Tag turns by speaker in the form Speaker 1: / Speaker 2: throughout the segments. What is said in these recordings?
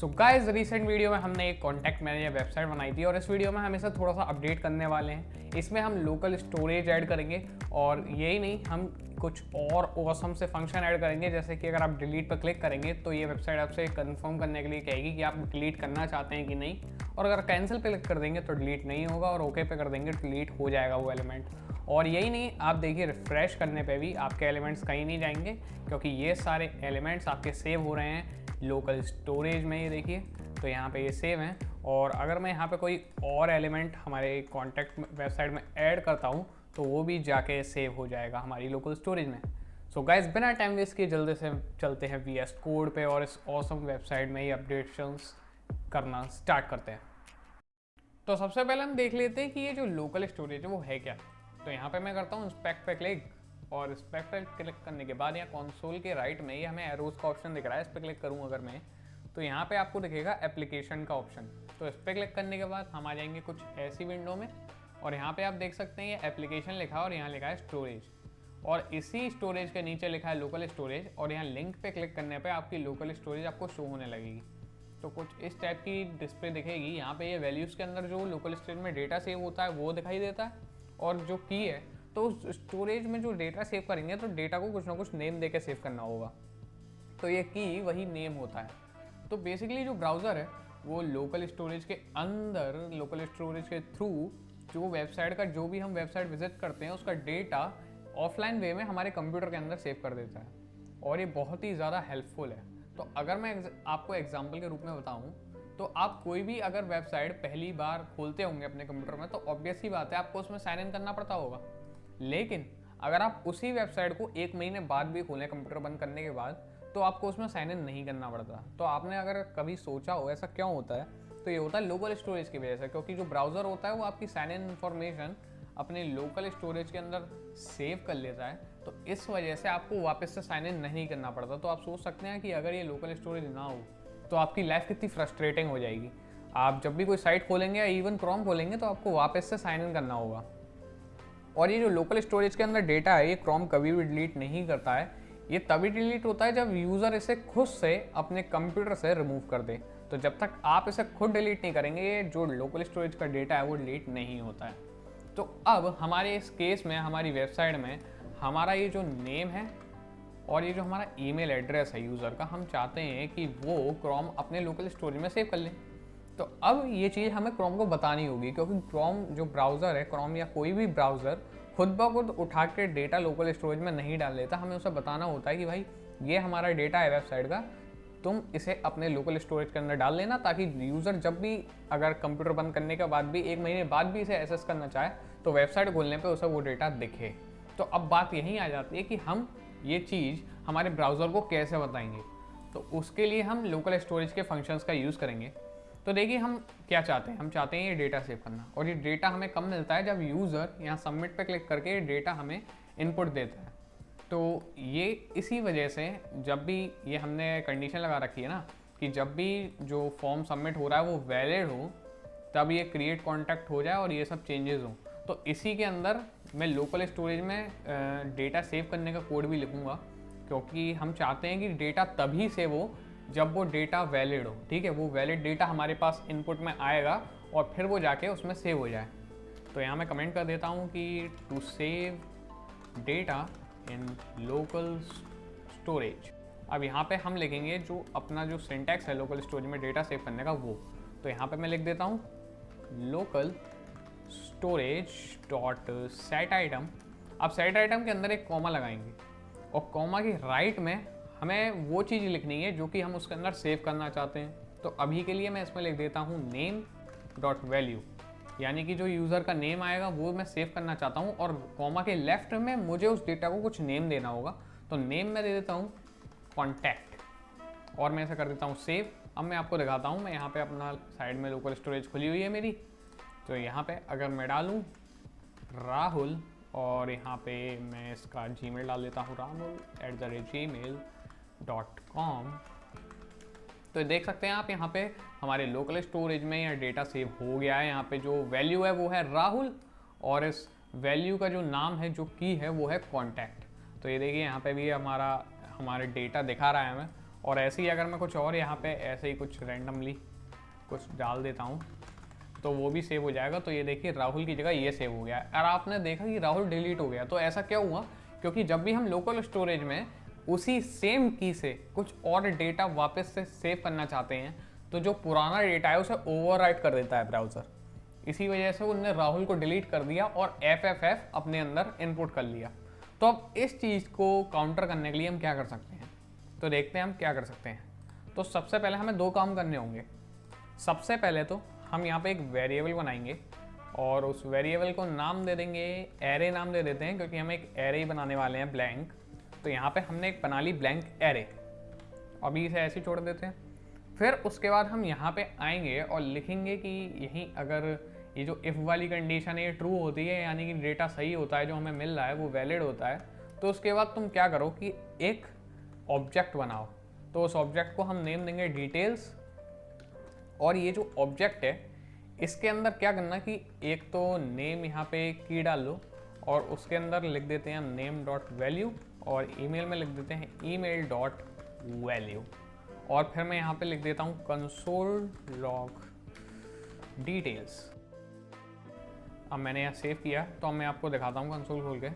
Speaker 1: So guys, recent video में हमने एक कॉन्टैक्ट मैनेजर वेबसाइट बनाई थी और इस वीडियो में हम इसे थोड़ा सा अपडेट करने वाले हैं। इसमें हम लोकल स्टोरेज ऐड करेंगे और यही नहीं, हम कुछ और ऑसम से फंक्शन ऐड करेंगे। जैसे कि अगर आप डिलीट पर क्लिक करेंगे तो ये वेबसाइट आपसे कंफर्म करने के लिए कहेगी कि आप डिलीट करना चाहते हैं कि नहीं, और अगर कैंसिल पे क्लिक कर देंगे तो डिलीट नहीं होगा और ओके पे कर देंगे डिलीट हो जाएगा वो एलिमेंट। और यही नहीं, आप देखिए रिफ्रेश करने पे भी आपके एलिमेंट्स कहीं नहीं जाएंगे क्योंकि ये सारे एलिमेंट्स आपके सेव हो रहे हैं लोकल स्टोरेज में। ये देखिए, तो यहाँ पे ये सेव हैं। और अगर मैं यहाँ पे कोई और एलिमेंट हमारे कॉन्टैक्ट वेबसाइट में ऐड करता हूँ तो वो भी जाके सेव हो जाएगा हमारी लोकल स्टोरेज में। सो गाइस, बिना टाइम वेस्ट किए जल्दी से चलते हैं VS कोड पे और इस ऑसम वेबसाइट में ही अपडेट्स करना स्टार्ट करते हैं। तो सबसे पहले हम देख लेते हैं कि ये जो लोकल स्टोरेज है वो है क्या। तो यहाँ पे मैं करता हूँ इंस्पेक्ट पे क्लिक, और इंस्पेक्ट पे क्लिक करने के बाद यहाँ कंसोल के राइट में ये हमें एरोज का ऑप्शन दिख रहा है। इस पर क्लिक करूँ अगर मैं, तो यहाँ पे आपको दिखेगा एप्लीकेशन का ऑप्शन। तो इस पर क्लिक करने के बाद हम आ जाएंगे कुछ ऐसी विंडो में, और यहाँ पे आप देख सकते हैं ये एप्लीकेशन लिखा है और यहाँ लिखा है स्टोरेज, और इसी स्टोरेज के नीचे लिखा है लोकल स्टोरेज, और यहाँ लिंक पे क्लिक करने पे आपकी लोकल स्टोरेज आपको शो होने लगेगी। तो कुछ इस टाइप की डिस्प्ले दिखेगी। यहाँ पे ये वैल्यूज़ के अंदर जो लोकल स्टोरेज में डेटा सेव होता है वो दिखाई देता है, और जो की है तो स्टोरेज में जो डेटा सेव करेंगे तो डेटा को कुछ ना कुछ नेम देके सेव करना होगा। तो ये की वही नेम होता है। तो बेसिकली जो ब्राउज़र है वो लोकल स्टोरेज के अंदर, लोकल स्टोरेज के थ्रू जो वेबसाइट का, जो भी हम वेबसाइट विजिट करते हैं उसका डेटा ऑफलाइन वे में हमारे कंप्यूटर के अंदर सेव कर देता है, और ये बहुत ही ज़्यादा हेल्पफुल है। तो अगर मैं आपको एग्जाम्पल के रूप में बताऊँ तो आप कोई भी अगर वेबसाइट पहली बार खोलते होंगे अपने कंप्यूटर में तो ऑब्वियस ही बात है आपको उसमें साइन इन करना पड़ता होगा। लेकिन अगर आप उसी वेबसाइट को 1 महीने बाद भी खोलें कंप्यूटर बंद करने के बाद, तो आपको उसमें साइन इन नहीं करना पड़ता। तो आपने अगर कभी सोचा हो ऐसा क्यों होता है, तो ये होता है लोकल स्टोरेज की वजह से, क्योंकि जो ब्राउज़र होता है वो आपकी साइन इन इन्फॉर्मेशन अपने लोकल स्टोरेज के अंदर सेव कर लेता है। तो इस वजह से आपको वापस से साइन इन नहीं करना पड़ता। तो आप सोच सकते हैं कि अगर ये लोकल स्टोरेज ना हो तो आपकी लाइफ कितनी फ्रस्ट्रेटिंग हो जाएगी। आप जब भी कोई साइट खोलेंगे या इवन क्रोम खोलेंगे तो आपको वापस से साइन इन करना होगा। और ये जो लोकल स्टोरेज के अंदर डेटा है ये क्रोम कभी भी डिलीट नहीं करता है। ये तभी डिलीट होता है जब यूज़र इसे खुद से अपने कंप्यूटर से रिमूव कर दे। तो जब तक आप इसे खुद डिलीट नहीं करेंगे ये जो लोकल स्टोरेज का डेटा है वो डिलीट नहीं होता है। तो अब हमारे इस केस में हमारी वेबसाइट में हमारा ये जो नेम है और ये जो हमारा ईमेल एड्रेस है यूज़र का, हम चाहते हैं कि वो क्रोम अपने लोकल स्टोरेज में सेव कर ले। तो अब ये चीज़ हमें क्रोम को बतानी होगी, क्योंकि क्रोम जो ब्राउज़र है, क्रोम या कोई भी ब्राउज़र खुद ब खुद उठा के डेटा लोकल स्टोरेज में नहीं डाल देता। हमें उसे बताना होता है कि भाई ये हमारा डेटा है वेबसाइट का, तुम इसे अपने लोकल स्टोरेज के अंदर डाल लेना, ताकि यूज़र जब भी अगर कंप्यूटर बंद करने के बाद भी 1 महीने बाद भी इसे एक्सेस करना चाहे तो वेबसाइट खोलने पे उसे वो डेटा दिखे। तो अब बात यहीं आ जाती है कि हम ये चीज़ हमारे ब्राउज़र को कैसे बताएंगे। तो उसके लिए हम लोकल स्टोरेज के फंक्शंस का यूज़ करेंगे। तो देखिए हम क्या चाहते हैं, हम चाहते हैं ये डेटा सेव करना, और ये डेटा हमें कब मिलता है, जब यूज़र यहाँ सबमिट पे क्लिक करके ये डेटा हमें इनपुट देता है। तो ये इसी वजह से जब भी ये हमने कंडीशन लगा रखी है ना कि जब भी जो फॉर्म सबमिट हो रहा है वो वैलिड हो तब ये क्रिएट कॉन्टैक्ट हो जाए और ये सब चेंजेस हों, तो इसी के अंदर मैं लोकल स्टोरेज में डेटा सेव करने का कोड भी लिखूँगा, क्योंकि हम चाहते हैं कि डेटा तभी सेव हो जब वो डेटा वैलिड हो। ठीक है, वो वैलिड डेटा हमारे पास इनपुट में आएगा और फिर वो जाके उसमें सेव हो जाए। तो यहाँ मैं कमेंट कर देता हूँ कि to save data in local storage. अब यहाँ पे हम लिखेंगे जो अपना जो सिंटैक्स है लोकल स्टोरेज में डेटा सेव करने का वो। तो यहाँ पे मैं लिख देता हूँ local storage dot set item. अब सेट आइटम के अंदर एक कॉमा लगाएंगे, और कॉमा के राइट में हमें वो चीज़ लिखनी है जो कि हम उसके अंदर सेव करना चाहते हैं। तो अभी के लिए मैं इसमें लिख देता हूँ नेम डॉट वैल्यू, यानी कि जो यूज़र का नेम आएगा वो मैं सेव करना चाहता हूँ, और कॉमा के लेफ्ट में मुझे उस डेटा को कुछ नेम देना होगा। तो नेम मैं दे देता हूँ कॉन्टैक्ट, और मैं ऐसा कर देता हूँ सेव। अब मैं आपको दिखाता हूँ, मैं यहाँ पे अपना साइड में लोकल स्टोरेज खुली हुई है मेरी। तो यहाँ पे अगर मैं डालूँ राहुल, और यहाँ पे मैं इसका जीमेल डाल देता हूँ rahul@gmail.com, तो देख सकते हैं आप यहाँ पे हमारे लोकल स्टोरेज में यह डेटा सेव हो गया है। यहाँ पे जो वैल्यू है वो है राहुल, और इस वैल्यू का जो नाम है, जो की है, वो है कॉन्टैक्ट। तो ये देखिए यहाँ पे भी हमारे डेटा दिखा रहा है हमें, और ऐसे ही अगर मैं कुछ और यहाँ पे ऐसे ही कुछ रैंडमली कुछ डाल देता हूँ तो वो भी सेव हो जाएगा। तो ये देखिए राहुल की जगह ये सेव हो गया है और आपने देखा कि राहुल डिलीट हो गया। तो ऐसा क्या हुआ, क्योंकि जब भी हम लोकल स्टोरेज में उसी सेम की से कुछ और डेटा वापस से सेव करना चाहते हैं तो जो पुराना डेटा है उसे ओवरराइट कर देता है ब्राउज़र। इसी वजह से उनने राहुल को डिलीट कर दिया और FFF अपने अंदर इनपुट कर लिया। तो अब इस चीज़ को काउंटर करने के लिए हम क्या कर सकते हैं, तो देखते हैं हम क्या कर सकते हैं। तो सबसे पहले हमें 2 काम करने होंगे। सबसे पहले तो हम यहाँ पे एक वेरिएबल बनाएंगे और उस वेरिएबल को नाम दे देंगे, एरे नाम दे देते हैं क्योंकि हम एक एरे ही बनाने वाले हैं ब्लैंक। तो यहाँ पे हमने एक बना ली ब्लैंक एरे, अभी इसे ऐसे ही छोड़ देते हैं। फिर उसके बाद हम यहाँ पे आएंगे और लिखेंगे कि यहीं अगर ये जो इफ़ वाली कंडीशन है ये ट्रू होती है, यानी कि डेटा सही होता है, जो हमें मिल रहा है वो वैलिड होता है, तो उसके बाद तुम क्या करो कि एक ऑब्जेक्ट बनाओ। तो उस ऑब्जेक्ट को हम नेम देंगे डिटेल्स। और ये जो ऑब्जेक्ट है इसके अंदर क्या करना कि एक तो नेम यहाँ पे की डाल लो और उसके अंदर लिख देते हैं हम नेम डॉट वैल्यू और ईमेल में लिख देते हैं ईमेल डॉट वैल्यू। और फिर मैं यहाँ पे लिख देता हूँ कंसोल लॉग डिटेल्स। अब मैंने यहाँ सेव किया तो अब मैं आपको दिखाता हूँ कंसोल खोल के।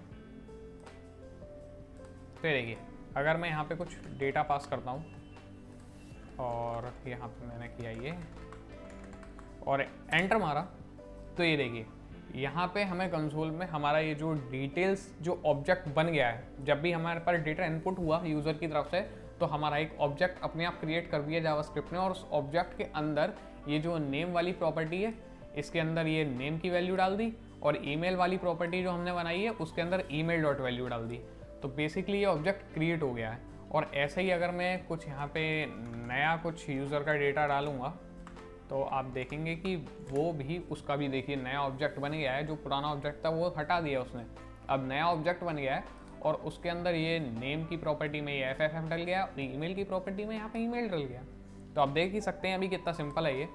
Speaker 1: तो देखिए अगर मैं यहाँ पे कुछ डेटा पास करता हूँ और यहाँ पे मैंने किया ये और एंटर मारा, तो ये देखिए यहाँ पे हमें कंसोल में हमारा ये जो डिटेल्स जो ऑब्जेक्ट बन गया है, जब भी हमारे पास डेटा इनपुट हुआ यूज़र की तरफ से तो हमारा एक ऑब्जेक्ट अपने आप क्रिएट कर दिया जावास्क्रिप्ट ने। और उस ऑब्जेक्ट के अंदर ये जो नेम वाली प्रॉपर्टी है इसके अंदर ये नेम की वैल्यू डाल दी और ईमेल वाली प्रॉपर्टी जो हमने बनाई है उसके अंदर ईमेल डॉट वैल्यू डाल दी। तो बेसिकली ये ऑब्जेक्ट क्रिएट हो गया है। और ऐसे ही अगर मैं कुछ यहाँ पे नया कुछ यूज़र का डेटा डालूँगा तो आप देखेंगे कि वो भी उसका भी देखिए नया ऑब्जेक्ट बन गया है। जो पुराना ऑब्जेक्ट था वो हटा दिया उसने, अब नया ऑब्जेक्ट बन गया है और उसके अंदर ये नेम की प्रॉपर्टी में ये FFF डल गया और ईमेल की प्रॉपर्टी में यहाँ पे ईमेल डल गया। तो आप देख ही सकते हैं अभी कितना सिंपल है ये।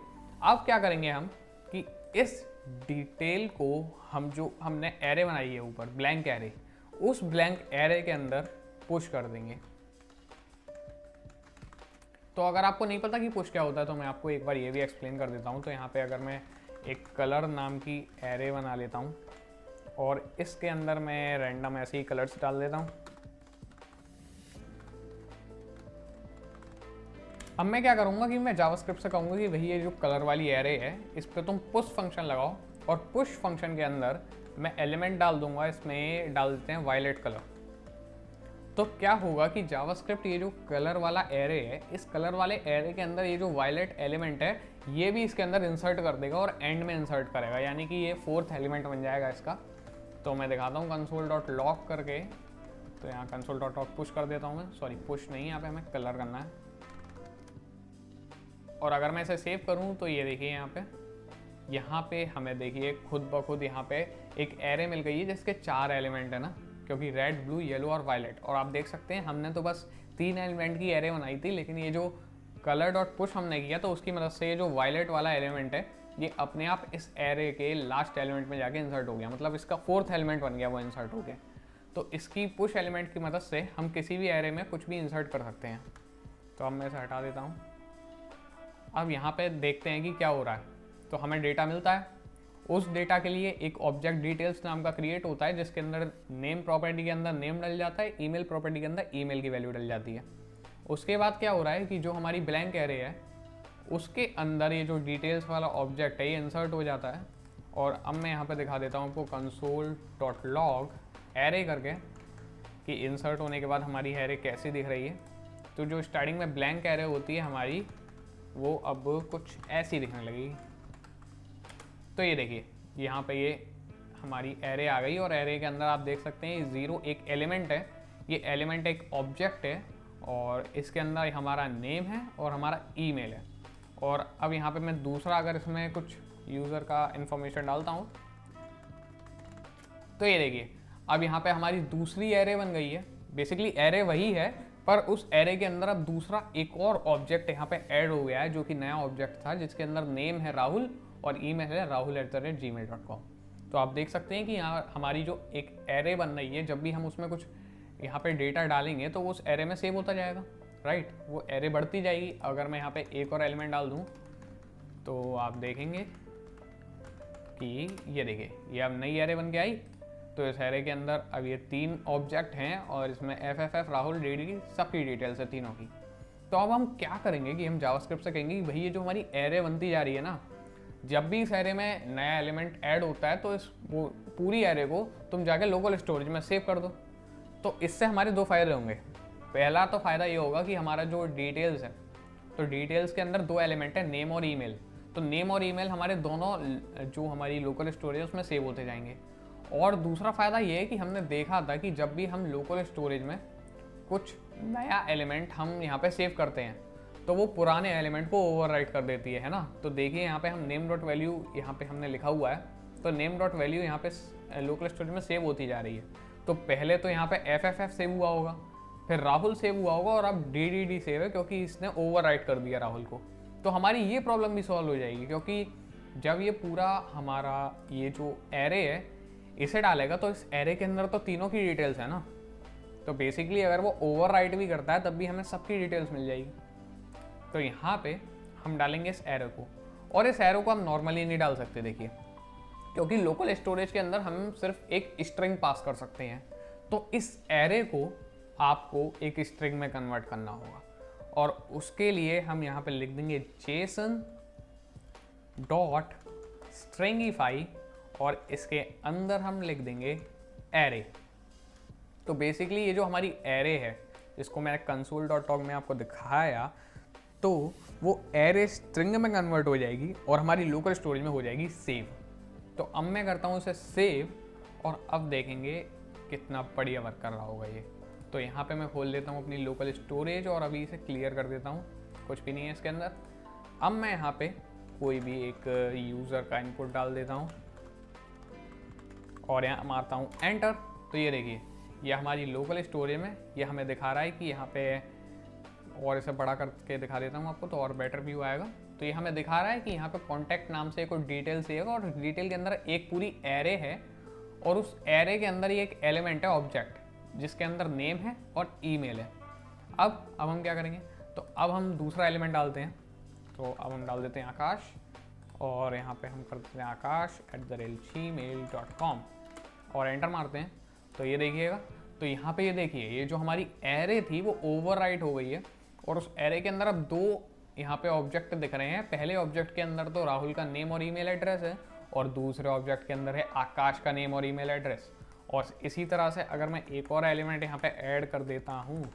Speaker 1: अब क्या करेंगे हम कि इस डिटेल को हम जो हमने एरे बनाई है ऊपर ब्लैंक एरे, उस ब्लैंक एरे के अंदर पुश कर देंगे। तो अगर आपको नहीं पता कि पुश क्या होता है तो मैं आपको एक बार ये भी एक्सप्लेन कर देता हूँ। तो यहाँ पे अगर मैं एक कलर नाम की एरे बना लेता हूँ और इसके अंदर मैं रैंडम ऐसे ही कलर्स डाल देता हूँ। अब मैं क्या करूँगा कि मैं जावास्क्रिप्ट से कहूँगा कि भई ये जो कलर वाली एरे है इस पर तुम पुश फंक्शन लगाओ और पुश फंक्शन के अंदर मैं एलिमेंट डाल दूंगा, इसमें डाल देते हैं वायलेट कलर। तो क्या होगा कि जावास्क्रिप्ट ये जो कलर वाला एरे है इस कलर वाले एरे के अंदर ये जो वायलेट एलिमेंट है ये भी इसके अंदर इंसर्ट कर देगा और एंड में इंसर्ट करेगा, यानी कि ये 4th एलिमेंट बन जाएगा इसका। तो मैं दिखाता हूँ कंसोल डॉट लॉग करके। तो यहाँ कंसोल डॉट लॉग पुश कर देता हूँ मैं, सॉरी पुश नहीं, यहाँ पे हमें कलर करना है। और अगर मैं इसे सेव करूँ तो ये देखिए यहाँ पे हमें देखिए खुद ब खुद यहाँ पे एक एरे मिल गई है जिसके 4 एलिमेंट है ना, क्योंकि रेड ब्लू येलो और वायलेट। और आप देख सकते हैं हमने तो बस 3 एलिमेंट की एरे बनाई थी, लेकिन ये जो कलर डॉट पुश हमने किया तो उसकी मदद से ये जो वायलेट वाला एलिमेंट है ये अपने आप इस एरे के लास्ट एलिमेंट में जाके इंसर्ट हो गया, मतलब इसका 4th एलिमेंट बन गया, वो इंसर्ट हो गया। तो इसकी पुश एलिमेंट की मदद से हम किसी भी एरे में कुछ भी इंसर्ट कर सकते हैं। तो अब मैं इसे हटा देता हूँ। अब यहाँ पे देखते हैं कि क्या हो रहा है। तो हमें डेटा मिलता है, उस डेटा के लिए एक ऑब्जेक्ट डिटेल्स नाम का क्रिएट होता है जिसके अंदर नेम प्रॉपर्टी के अंदर नेम डल जाता है, ईमेल प्रॉपर्टी के अंदर ईमेल की वैल्यू डल जाती है। उसके बाद क्या हो रहा है कि जो हमारी ब्लैंक एरे है उसके अंदर ये जो डिटेल्स वाला ऑब्जेक्ट है ये इंसर्ट हो जाता है। और अब मैं यहाँ पे दिखा देता हूँ आपको कंसोल डॉट लॉग एरे करके कि इंसर्ट होने के बाद हमारी एरे कैसी दिख रही है। तो जो स्टार्टिंग में ब्लैंक एरे होती है हमारी वो अब कुछ ऐसी दिखने लगेगी। तो ये देखिए यहाँ पे ये हमारी एरे आ गई और एरे के अंदर आप देख सकते हैं 0 एक एलिमेंट है, ये एलिमेंट एक ऑब्जेक्ट है और इसके अंदर हमारा नेम है और हमारा ईमेल है। और अब यहाँ पे मैं दूसरा अगर इसमें कुछ यूज़र का इन्फॉर्मेशन डालता हूँ तो ये देखिए अब यहाँ पे हमारी दूसरी एरे बन गई है। बेसिकली एरे वही है पर उस एरे के अंदर अब दूसरा एक और ऑब्जेक्ट यहाँ पे ऐड हो गया है जो कि नया ऑब्जेक्ट था जिसके अंदर नेम है राहुल और ईमेल है rahul@gmail.com। तो आप देख सकते हैं कि यहाँ हमारी जो एक एरे बन रही है जब भी हम उसमें कुछ यहाँ पे डेटा डालेंगे तो वो उस एरे में सेव होता जाएगा। राइट, वो एरे बढ़ती जाएगी। अगर मैं यहाँ पे एक और एलिमेंट डाल दूँ तो आप देखेंगे कि ये देखिए ये अब नई एरे बन के आई। तो इस एरे के अंदर अब ये 3 ऑब्जेक्ट हैं और इसमें FFF, राहुल, DD सबकी डिटेल्स है तीनों की। तो अब हम क्या करेंगे कि हम जावास्क्रिप्ट से कहेंगे कि भाई ये जो हमारी एरे बनती जा रही है ना, जब भी इस एरे में नया एलिमेंट ऐड होता है तो इस वो पूरी एरे को तुम जाके लोकल स्टोरेज में सेव कर दो। तो इससे हमारे 2 फायदे होंगे। पहला तो फ़ायदा ये होगा कि हमारा जो डिटेल्स है, तो डिटेल्स के अंदर 2 एलिमेंट है, नेम और ईमेल। तो नेम और ईमेल हमारे दोनों जो हमारी लोकल स्टोरेज है उसमें सेव होते जाएंगे। और दूसरा फ़ायदा ये है कि हमने देखा था कि जब भी हम लोकल स्टोरेज में कुछ नया एलिमेंट हम यहाँ पे सेव करते हैं तो वो पुराने एलिमेंट को ओवरराइट कर देती है ना। तो देखिए यहाँ पे हम नेम डॉट वैल्यू यहाँ पे हमने लिखा हुआ है, तो नेम डॉट वैल्यू यहाँ पे लोकल स्टोरेज में सेव होती जा रही है। तो पहले तो यहाँ पे FFF सेव हुआ होगा, फिर राहुल सेव हुआ होगा और अब DDD सेव है क्योंकि इसने ओवरराइट कर दिया राहुल को। तो हमारी ये प्रॉब्लम भी सॉल्व हो जाएगी, क्योंकि जब ये पूरा हमारा ये जो एरे है इसे डालेगा तो इस एरे के अंदर तो तीनों की डिटेल्स है ना। तो बेसिकली अगर वो ओवरराइट भी करता है तब भी हमें सबकी डिटेल्स मिल जाएगी। तो यहाँ पे हम डालेंगे इस एरो को, और इस एरो को हम नॉर्मली नहीं डाल सकते देखिए, क्योंकि लोकल स्टोरेज के अंदर हम सिर्फ एक स्ट्रिंग पास कर सकते हैं। तो इस एरे को आपको एक स्ट्रिंग में कन्वर्ट करना होगा, और उसके लिए हम यहाँ पे लिख देंगे जेसन डॉट स्ट्रिंगिफाई, और इसके अंदर हम लिख देंगे एरे। तो बेसिकली ये जो हमारी एरे है जिसको मैंने console.log में आपको दिखाया, तो वो एरे स्ट्रिंग में कन्वर्ट हो जाएगी और हमारी लोकल स्टोरेज में हो जाएगी सेव। तो अब मैं करता हूँ इसे सेव, और अब देखेंगे कितना बढ़िया वर्क कर रहा होगा ये। तो यहाँ पे मैं खोल लेता हूँ अपनी लोकल स्टोरेज और अभी इसे क्लियर कर देता हूँ, कुछ भी नहीं है इसके अंदर। अब मैं यहाँ पे कोई भी एक यूज़र का इनपुट डाल देता हूँ और यहाँ मारता हूँ एंटर। तो ये देखिए ये हमारी लोकल स्टोरेज में ये हमें दिखा रहा है कि यहाँ पे, और इसे बड़ा करके दिखा देता हूँ आपको तो और बेटर व्यू आएगा। तो ये हमें दिखा रहा है कि यहाँ पे कॉन्टैक्ट नाम से कोई डिटेल चाहिएगा, और डिटेल के अंदर एक पूरी एरे है, और उस एरे के अंदर ये एक एलिमेंट है ऑब्जेक्ट जिसके अंदर नेम है और ईमेल है। अब हम क्या करेंगे, तो अब हम दूसरा एलिमेंट डालते हैं। तो अब हम डाल देते हैं आकाश, और यहाँ पे हम कर देते हैं akash@gmail.com और एंटर मारते हैं। तो ये देखिएगा, तो यहाँ पे ये देखिए ये जो हमारी एरे थी वो ओवरराइट हो गई है, और उस एरे के अंदर अब 2 यहाँ पे ऑब्जेक्ट दिख रहे हैं। पहले ऑब्जेक्ट के अंदर तो राहुल का नेम और ईमेल एड्रेस है, और दूसरे ऑब्जेक्ट के अंदर है आकाश का नेम और ईमेल एड्रेस। और इसी तरह से अगर मैं एक और एलिमेंट यहाँ पे ऐड कर देता हूँ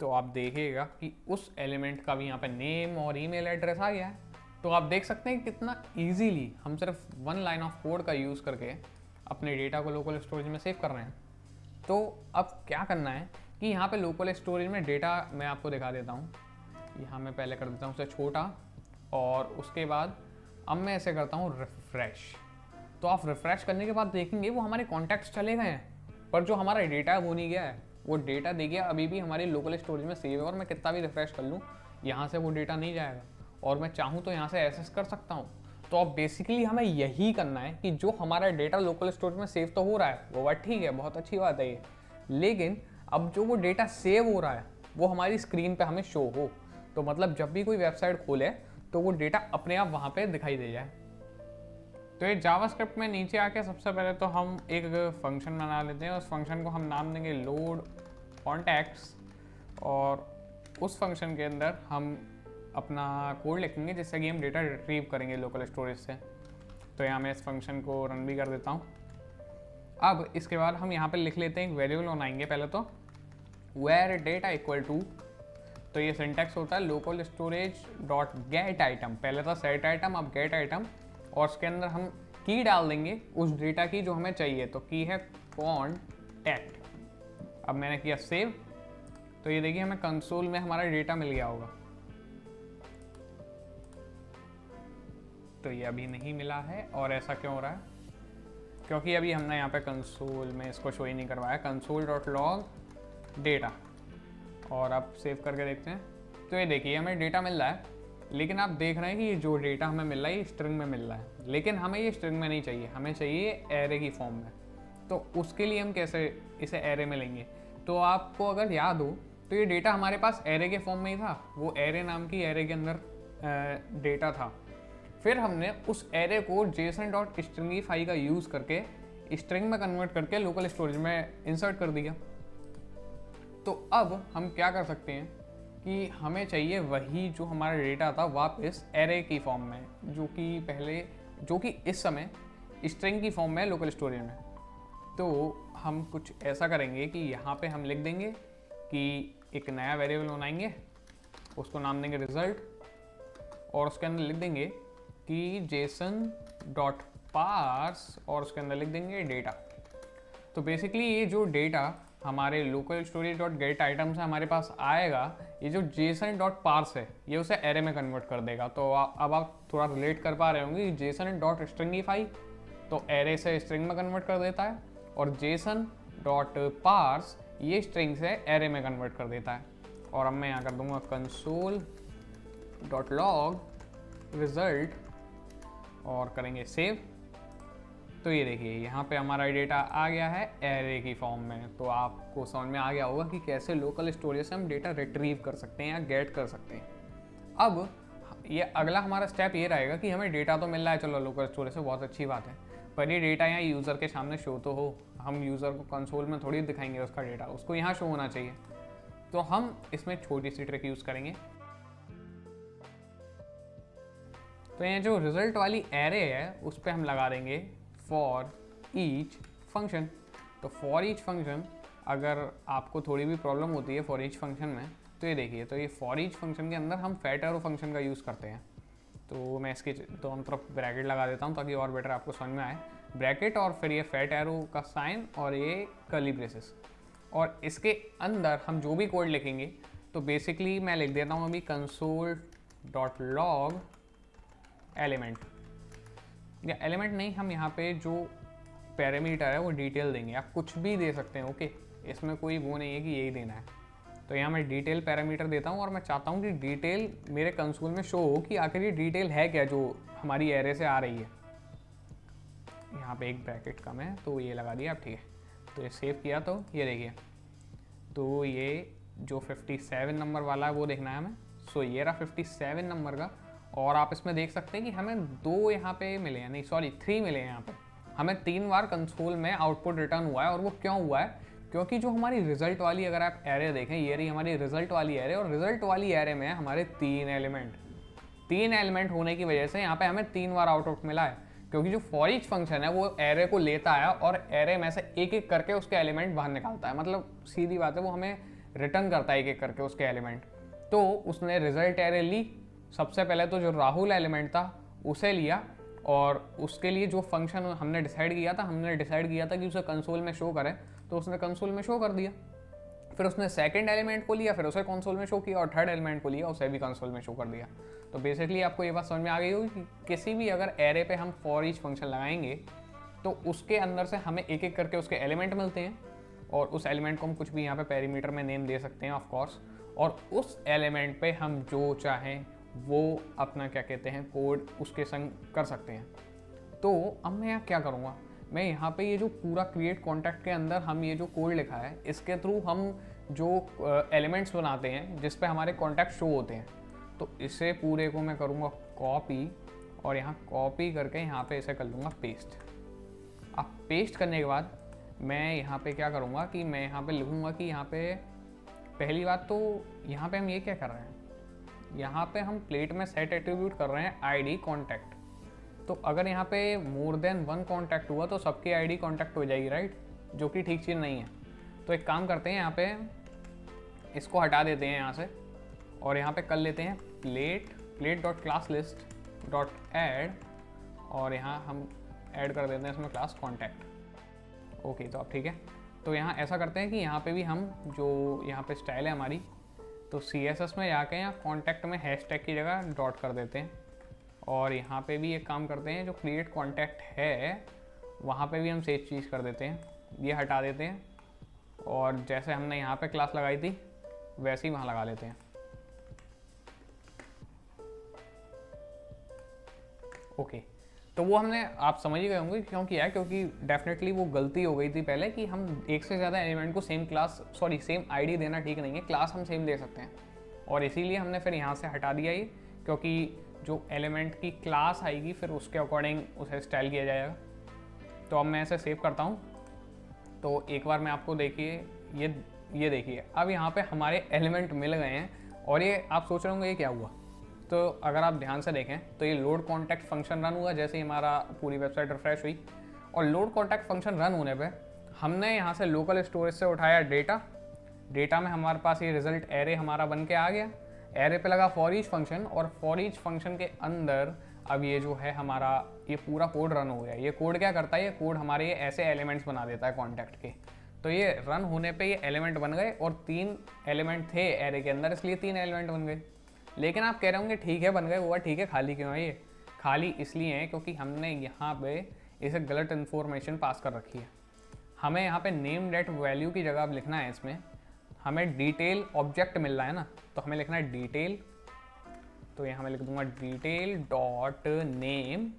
Speaker 1: तो आप देखिएगा कि उस एलिमेंट का भी यहाँ पे नेम और ईमेल एड्रेस आ गया है। तो आप देख सकते हैं कितना ईजीली हम सिर्फ 1 लाइन ऑफ कोड का यूज़ करके अपने डेटा को लोकल स्टोरेज में सेव कर रहे हैं। तो अब क्या करना है कि यहाँ पे लोकल स्टोरेज में डेटा मैं आपको दिखा देता हूँ। यहाँ मैं पहले कर देता हूँ उसे छोटा, और उसके बाद अब मैं ऐसे करता हूँ रिफ्रेश। तो आप रिफ्रेश करने के बाद देखेंगे वो हमारे कॉन्टैक्ट्स चले गए हैं, पर जो हमारा डेटा है वो नहीं गया है। वो डेटा देखिए अभी भी हमारी लोकल स्टोरेज में सेव है, और मैं कितना भी रिफ्रेश कर लूँ यहाँ से वो डेटा नहीं जाएगा, और मैं चाहूँ तो यहाँ से एक्सेस कर सकता हूँ। तो अब बेसिकली हमें यही करना है कि जो हमारा डेटा लोकल स्टोरेज में सेव तो हो रहा है वो बात ठीक है, बहुत अच्छी बात है ये, लेकिन अब जो वो डेटा सेव हो रहा है वो हमारी स्क्रीन पे हमें शो हो। तो मतलब जब भी कोई वेबसाइट खोले तो वो डेटा अपने आप वहाँ पे दिखाई दे जाए। तो ये जावास्क्रिप्ट में नीचे आके सबसे पहले तो हम एक फंक्शन बना लेते हैं। उस फंक्शन को हम नाम देंगे लोड कॉन्टैक्ट्स, और उस फंक्शन के अंदर हम अपना कोड लिखेंगे जिससे कि हम डेटा रिट्रीव करेंगे लोकल स्टोरेज से। तो यहाँ मैं इस फंक्शन को रन भी कर देता हूँ। अब इसके बाद हम यहाँ पे लिख लेते हैं एक वेरिएबल बनाएंगे पहले तो, वेयर डेटा इक्वल टू, तो ये सिंटैक्स होता है local storage dot get item. पहले था सेट आइटम, अब गेट आइटम, और उसके अंदर हम की डाल देंगे उस डेटा की जो हमें चाहिए। तो की है कॉन्टैक्ट। अब मैंने किया सेव, तो ये देखिए हमें कंसोल में हमारा डेटा मिल गया होगा। तो ये अभी नहीं मिला है, और ऐसा क्यों हो रहा है, क्योंकि अभी हमने यहाँ पे कंसोल में इसको शो ही नहीं करवाया, console.log डेटा। और अब सेव करके देखते हैं। तो ये देखिए हमें डेटा मिल रहा है, लेकिन आप देख रहे हैं कि ये जो डेटा हमें मिल रहा है ये स्ट्रिंग में मिल रहा है, लेकिन हमें ये स्ट्रिंग में नहीं चाहिए, हमें चाहिए एरे की फॉर्म में। तो उसके लिए हम कैसे इसे एरे में लेंगे, तो आपको अगर याद हो तो ये डेटा हमारे पास एरे के फॉर्म में ही था, वो एरे नाम की एरे के अंदर डेटा था। फिर हमने उस एरे को json.stringify का यूज़ करके स्ट्रिंग में कन्वर्ट करके लोकल स्टोरेज में इंसर्ट कर दिया। तो अब हम क्या कर सकते हैं कि हमें चाहिए वही जो हमारा डेटा था वापस एरे की फॉर्म में, जो कि इस समय स्ट्रिंग की फॉर्म में है लोकल स्टोरेज में। तो हम कुछ ऐसा करेंगे कि यहाँ पे हम लिख देंगे कि एक नया वेरिएबल बनाएंगे, उसको नाम देंगे रिजल्ट, और उसके अंदर लिख देंगे कि json.parse और उसके अंदर लिख देंगे डेटा। तो बेसिकली ये जो डेटा हमारे local storage dot get item से हमारे पास आएगा, ये जो json.parse है ये उसे एरे में कन्वर्ट कर देगा। तो अब आप थोड़ा रिलेट कर पा रहे होंगे कि json.stringify तो एरे से स्ट्रिंग में कन्वर्ट कर देता है, और json.parse ये स्ट्रिंग से एरे में कन्वर्ट कर देता है। और अब मैं यहाँ कर दूंगा console.log result और करेंगे सेव। तो ये देखिए यहाँ पे हमारा डेटा आ गया है एरे की फॉर्म में। तो आपको समझ में आ गया होगा कि कैसे लोकल स्टोरेज से हम डेटा रिट्रीव कर सकते हैं या गेट कर सकते हैं। अब ये अगला हमारा स्टेप ये रहेगा कि हमें डेटा तो मिल रहा है, चलो लोकल स्टोरेज से, बहुत अच्छी बात है, पर ये डेटा यहाँ यूज़र के सामने शो तो हो। हम यूज़र को कंसोल में थोड़ी दिखाएंगे उसका डेटा, उसको यहाँ शो होना चाहिए। तो हम इसमें छोटी सी ट्रिक यूज़ करेंगे। तो ये जो रिजल्ट वाली एरे है उस पर हम लगा देंगे फॉर ईच फंक्शन। तो फॉर ईच फंक्शन, अगर आपको थोड़ी भी प्रॉब्लम होती है फॉर ईच फंक्शन में, तो ये देखिए, तो ये फॉर ईच फंक्शन के अंदर हम फैट एरो फंक्शन का यूज़ करते हैं। तो मैं इसके दोनों तरफ ब्रैकेट लगा देता हूँ ताकि और बेटर आपको समझ में आए। ब्रैकेट और फिर ये फैट एरो का साइन और ये कर्ली ब्रेसेस, और इसके अंदर हम जो भी कोड लिखेंगे, तो बेसिकली मैं लिख देता हूँ अभी console.log एलिमेंट, या एलिमेंट नहीं, हम यहाँ पे जो पैरामीटर है वो डिटेल देंगे। आप कुछ भी दे सकते हैं, ओके, इसमें कोई वो नहीं है कि यही देना है। तो यहाँ मैं डिटेल पैरामीटर देता हूँ और मैं चाहता हूँ कि डिटेल मेरे कंसोल में शो हो कि आखिर ये डिटेल है क्या जो हमारी एरे से आ रही है। यहाँ पे एक ब्रैकेट कम है तो ये लगा दिया, अब ठीक है। तो ये सेव किया, तो ये देखिए, तो ये जो 57 नंबर वाला है वो देखना है हमें। सो ये रहा 57 नंबर का, और आप इसमें देख सकते हैं कि हमें 2 यहाँ पे मिले हैं, नहीं सॉरी 3 मिले हैं यहाँ पे। हमें 3 बार कंसोल में आउटपुट रिटर्न हुआ है, और वो क्यों हुआ है? क्योंकि जो हमारी रिजल्ट वाली, अगर आप एरे देखें, ये रही हमारी रिजल्ट वाली एरे, और रिजल्ट वाली एरे में हमारे 3 एलिमेंट होने की वजह से यहाँ पे हमें 3 बार आउटपुट मिला है। क्योंकि जो फॉर ईच फंक्शन है वो एरे को लेता है और एरे में से एक एक करके उसके एलिमेंट बाहर निकालता है। मतलब सीधी बात है, वो हमें रिटर्न करता है एक एक करके उसके एलिमेंट। तो उसने रिजल्ट एरे ली, सबसे पहले तो जो राहुल एलिमेंट था उसे लिया, और उसके लिए जो फंक्शन हमने डिसाइड किया था कि उसे कंसोल में शो करे, तो उसने कंसोल में शो कर दिया। फिर उसने सेकंड एलिमेंट को लिया, फिर उसे कंसोल में शो किया, और थर्ड एलिमेंट को लिया, उसे भी कंसोल में शो कर दिया। तो बेसिकली आपको ये बात समझ में आ गई होगी कि किसी भी अगर एरे पे हम फॉर ईच फंक्शन लगाएंगे तो उसके अंदर से हमें एक एक करके उसके एलिमेंट मिलते हैं, और उस एलिमेंट को हम कुछ भी यहाँ पे पैरामीटर में नेम दे सकते हैं ऑफ कोर्स, और उस एलिमेंट पे हम जो चाहें वो अपना क्या कहते हैं कोड उसके संग कर सकते हैं। तो अब मैं यहाँ क्या करूँगा, मैं यहाँ पे ये जो पूरा क्रिएट कॉन्टैक्ट के अंदर हम ये जो कोड लिखा है इसके थ्रू हम जो एलिमेंट्स बनाते हैं जिस पे हमारे कॉन्टैक्ट शो होते हैं, तो इसे पूरे को मैं करूँगा कॉपी, और यहाँ कॉपी करके यहाँ पे इसे कर लूँगा पेस्ट। अब पेस्ट करने के बाद मैं यहाँ पे क्या करूँगा कि मैं यहाँ पे लिखूँगा कि यहाँ पे पहली बात तो यहाँ पे हम ये क्या कर रहे हैं, यहाँ पे हम प्लेट में सेट एट्रीब्यूट कर रहे हैं आईडी कॉन्टैक्ट। तो अगर यहाँ पे मोर देन 1 कॉन्टैक्ट हुआ तो सबकी आईडी कॉन्टैक्ट हो जाएगी, राइट, जो कि ठीक चीज़ नहीं है। तो एक काम करते हैं, यहाँ पे इसको हटा देते हैं यहाँ से, और यहाँ पे कर लेते हैं plate dot class list dot add, और यहाँ हम ऐड कर देते हैं इसमें क्लास कॉन्टैक्ट। ओके, तो अब ठीक है। तो यहाँ ऐसा करते हैं कि यहाँ पे भी हम जो यहाँ पे स्टाइल है हमारी, तो CSS में जाके यहाँ कॉन्टैक्ट में हैशटैग की जगह डॉट कर देते हैं, और यहाँ पे भी एक काम करते हैं, जो क्रिएट कॉन्टैक्ट है वहाँ पे भी हम सेम चीज़ कर देते हैं, ये हटा देते हैं, और जैसे हमने यहाँ पे क्लास लगाई थी वैसे ही वहाँ लगा लेते हैं। ओके, तो वो हमने, आप समझ ही गए होंगे क्यों किया है, क्योंकि डेफिनेटली वो गलती हो गई थी पहले कि हम एक से ज़्यादा एलिमेंट को सेम आईडी देना ठीक नहीं है, क्लास हम सेम दे सकते हैं, और इसीलिए हमने फिर यहाँ से हटा दिया ये, क्योंकि जो एलिमेंट की क्लास आएगी फिर उसके अकॉर्डिंग उसे स्टाइल किया जाएगा। तो अब मैं इसे सेव करता हूँ। तो एक बार मैं आपको देखिए, ये देखिए अब यहाँ पे हमारे एलिमेंट मिल गए हैं, और ये आप सोच रहे होंगे ये क्या हुआ। तो अगर आप ध्यान से देखें तो ये लोड कॉन्टैक्ट फंक्शन रन हुआ जैसे ही हमारा पूरी वेबसाइट रिफ्रेश हुई, और लोड कॉन्टैक्ट फंक्शन रन होने पे हमने यहाँ से लोकल स्टोरेज से उठाया डेटा में हमारे पास ये रिजल्ट एरे हमारा बन के आ गया। एरे पे लगा फॉर ईच फंक्शन, और फॉर ईच फंक्शन के अंदर अब ये जो है हमारा ये पूरा कोड रन हो गया। ये कोड क्या करता है, ये कोड हमारे ये ऐसे एलिमेंट्स बना देता है कॉन्टैक्ट के। तो ये रन होने पे ये एलिमेंट बन गए, और 3 एलिमेंट थे एरे के अंदर, इसलिए 3 एलिमेंट बन गए। लेकिन आप कह रहे होंगे ठीक है बन गए, हुआ ठीक है, खाली क्यों है ये? खाली इसलिए है क्योंकि हमने यहाँ पे इसे गलत इन्फॉर्मेशन पास कर रखी है। हमें यहाँ पे नेम डेट वैल्यू की जगह अब लिखना है, इसमें हमें डिटेल ऑब्जेक्ट मिल रहा है ना, तो हमें लिखना है डिटेल। तो यहाँ मैं लिख दूंगा डिटेल डॉट नेम,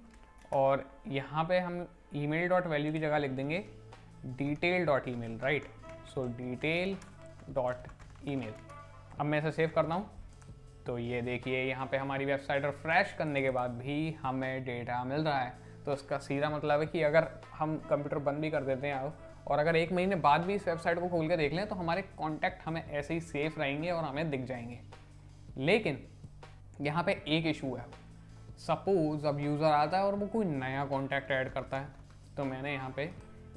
Speaker 1: और यहाँ पे हम ईमेल डॉट वैल्यू की जगह लिख देंगे डिटेल डॉट ईमेल, राइट। सो डिटेल डॉट ईमेल। अब मैं इसे सेव करता हूँ। तो ये देखिए यहाँ पे हमारी वेबसाइट रिफ्रेश करने के बाद भी हमें डेटा मिल रहा है। तो इसका सीधा मतलब है कि अगर हम कंप्यूटर बंद भी कर देते हैं और अगर 1 महीने बाद भी इस वेबसाइट को खोल के देख लें तो हमारे कॉन्टैक्ट हमें ऐसे ही सेफ रहेंगे और हमें दिख जाएंगे। लेकिन यहाँ पे एक इशू है, सपोज अब यूज़र आता है और वो कोई नया कॉन्टैक्ट ऐड करता है। तो मैंने यहाँ पे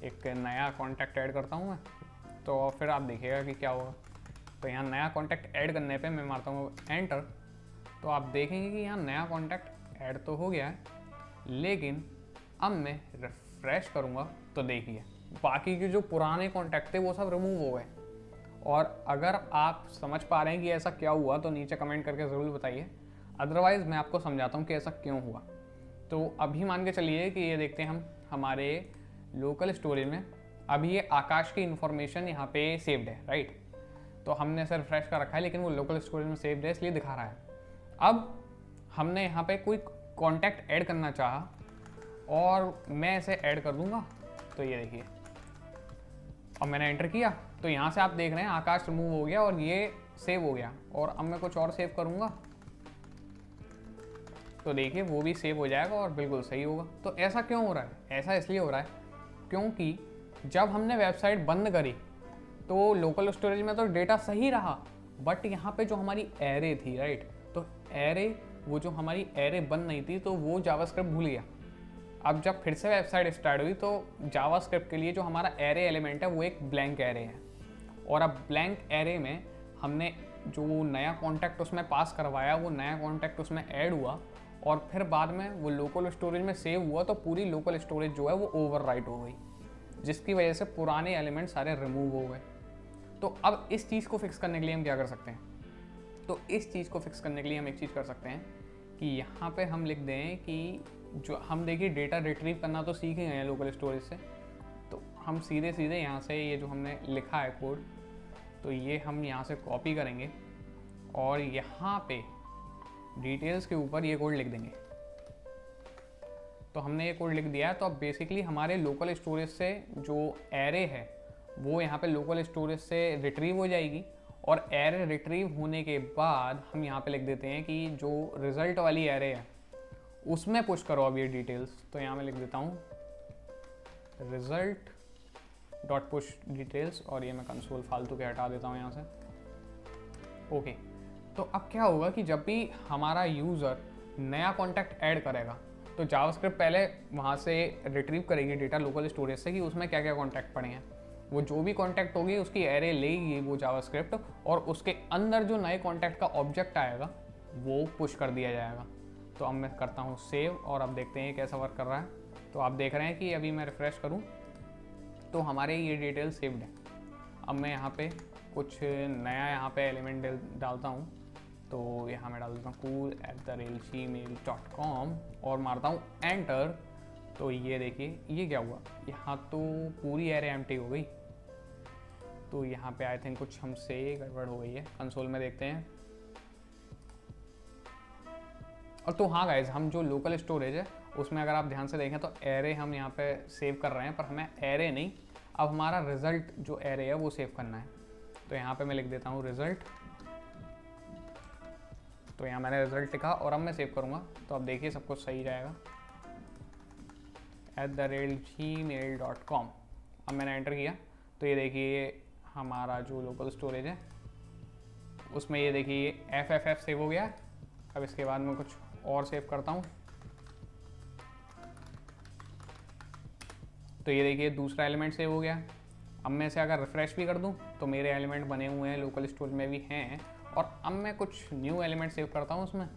Speaker 1: एक नया कॉन्टैक्ट ऐड करता हूँ मैं, तो फिर आप देखिएगा कि क्या होगा। तो यहाँ नया कॉन्टैक्ट ऐड करने पे मैं मारता हूँ एंटर, तो आप देखेंगे कि यहाँ नया कॉन्टैक्ट ऐड तो हो गया है, लेकिन अब मैं रिफ्रेश करूँगा तो देखिए बाकी के जो पुराने कॉन्टैक्ट थे वो सब रिमूव हो गए। और अगर आप समझ पा रहे हैं कि ऐसा क्या हुआ तो नीचे कमेंट करके ज़रूर बताइए, अदरवाइज़ मैं आपको समझाता हूँ कि ऐसा क्यों हुआ। तो अभी मान के चलिए कि ये देखते हैं हम हमारे लोकल स्टोरेज में अभी ये आकाश की इन्फॉर्मेशन यहाँ पे सेव्ड है, राइट। तो हमने इसे रिफ्रेश कर रखा है लेकिन वो लोकल स्टोरेज में सेव्ड है इसलिए दिखा रहा है। अब हमने यहाँ पे कोई कॉन्टैक्ट ऐड करना चाहा और मैं इसे ऐड कर दूंगा, तो ये देखिए अब मैंने एंटर किया तो यहाँ से आप देख रहे हैं आकाश रिमूव हो गया और ये सेव हो गया। और अब मैं कुछ और सेव करूँगा तो देखिए वो भी सेव हो जाएगा और बिल्कुल सही होगा। तो ऐसा क्यों हो रहा है? ऐसा इसलिए हो रहा है क्योंकि जब हमने वेबसाइट बंद करी तो लोकल स्टोरेज में तो डेटा सही रहा, बट यहाँ पे जो हमारी एरे थी, राइट, तो एरे वो जो हमारी एरे बन नहीं थी तो वो जावास्क्रिप्ट भूल गया। अब जब फिर से वेबसाइट स्टार्ट हुई तो जावास्क्रिप्ट के लिए जो हमारा एरे एलिमेंट है वो एक ब्लैंक एरे है, और अब ब्लैंक एरे में हमने जो नया कॉन्टैक्ट उसमें पास करवाया वो नया कॉन्टैक्ट उसमें ऐड हुआ और फिर बाद में वो लोकल स्टोरेज में सेव हुआ तो पूरी लोकल स्टोरेज जो है वो ओवरराइट हो गई, जिसकी वजह से पुराने एलिमेंट सारे रिमूव हो गए। तो अब इस चीज़ को फिक्स करने के लिए हम क्या कर सकते हैं? तो इस चीज़ को फिक्स करने के लिए हम एक चीज़ कर सकते हैं कि यहाँ पे हम लिख दें कि जो हम देखिए डेटा रिट्रीव करना तो सीख ही गए हैं लोकल स्टोरेज से, तो हम सीधे सीधे यहाँ से ये जो हमने लिखा है कोड तो ये हम यहाँ से कॉपी करेंगे और यहाँ पे डिटेल्स के ऊपर ये कोड लिख देंगे। तो हमने ये कोड लिख दिया है। तो अब बेसिकली हमारे लोकल स्टोरेज से जो एरे है वो यहाँ पे लोकल स्टोरेज से रिट्रीव हो जाएगी, और एरे रिट्रीव होने के बाद हम यहाँ पे लिख देते हैं कि जो रिज़ल्ट वाली एरे है उसमें पुश करो अब ये डिटेल्स। तो यहाँ मैं लिख देता हूँ रिजल्ट डॉट पुश डिटेल्स, और ये मैं कंसोल फालतू के हटा देता हूँ यहाँ से। ओके, तो अब क्या होगा कि जब भी हमारा यूज़र नया कॉन्टैक्ट ऐड करेगा तो जावास्क्रिप्ट पहले वहाँ से रिट्रीव करेगी डेटा लोकल स्टोरेज से कि उसमें क्या क्या कॉन्टैक्ट पड़े हैं। वो जो भी कॉन्टैक्ट होगी उसकी एरे लेगी वो जावास्क्रिप्ट, और उसके अंदर जो नए कॉन्टैक्ट का ऑब्जेक्ट आएगा वो पुश कर दिया जाएगा। तो अब मैं करता हूँ सेव और अब देखते हैं कैसा वर्क कर रहा है। तो आप देख रहे हैं कि अभी मैं रिफ़्रेश करूँ तो हमारे ये डिटेल सेव्ड है। अब मैं यहाँ पे कुछ नया यहाँ पे एलिमेंट डालता हूँ, तो यहाँ मैं डाल देता हूँ cool@gmail.com और मारता हूँ एंटर। तो ये देखिए ये क्या हुआ, यहाँ तो पूरी एरे एम्प्टी हो गई। तो यहाँ पे आई थिंक कुछ हमसे गड़बड़ हो गई है, कंसोल में देखते हैं। और तो हाँ गाइज, हम जो लोकल स्टोरेज है उसमें अगर आप ध्यान से देखें तो एरे हम यहाँ पे सेव कर रहे हैं, पर हमें एरे नहीं, अब हमारा रिज़ल्ट जो एरे है वो सेव करना है। तो यहाँ पे मैं लिख देता हूँ रिज़ल्ट। तो यहाँ मैंने रिज़ल्ट लिखा और अब मैं सेव करूँगा तो अब देखिए सब कुछ सही जाएगा @gmail.com। अब मैंने एंटर किया तो ये देखिए हमारा जो लोकल स्टोरेज है उसमें ये देखिए FFF सेव हो गया। अब इसके बाद मैं कुछ और सेव करता हूँ तो ये देखिए दूसरा एलिमेंट सेव हो गया। अब मैं इसे अगर रिफ़्रेश भी कर दूँ तो मेरे एलिमेंट बने हुए हैं, लोकल स्टोरेज में भी हैं। और अब मैं कुछ न्यू एलिमेंट सेव करता हूँ उसमें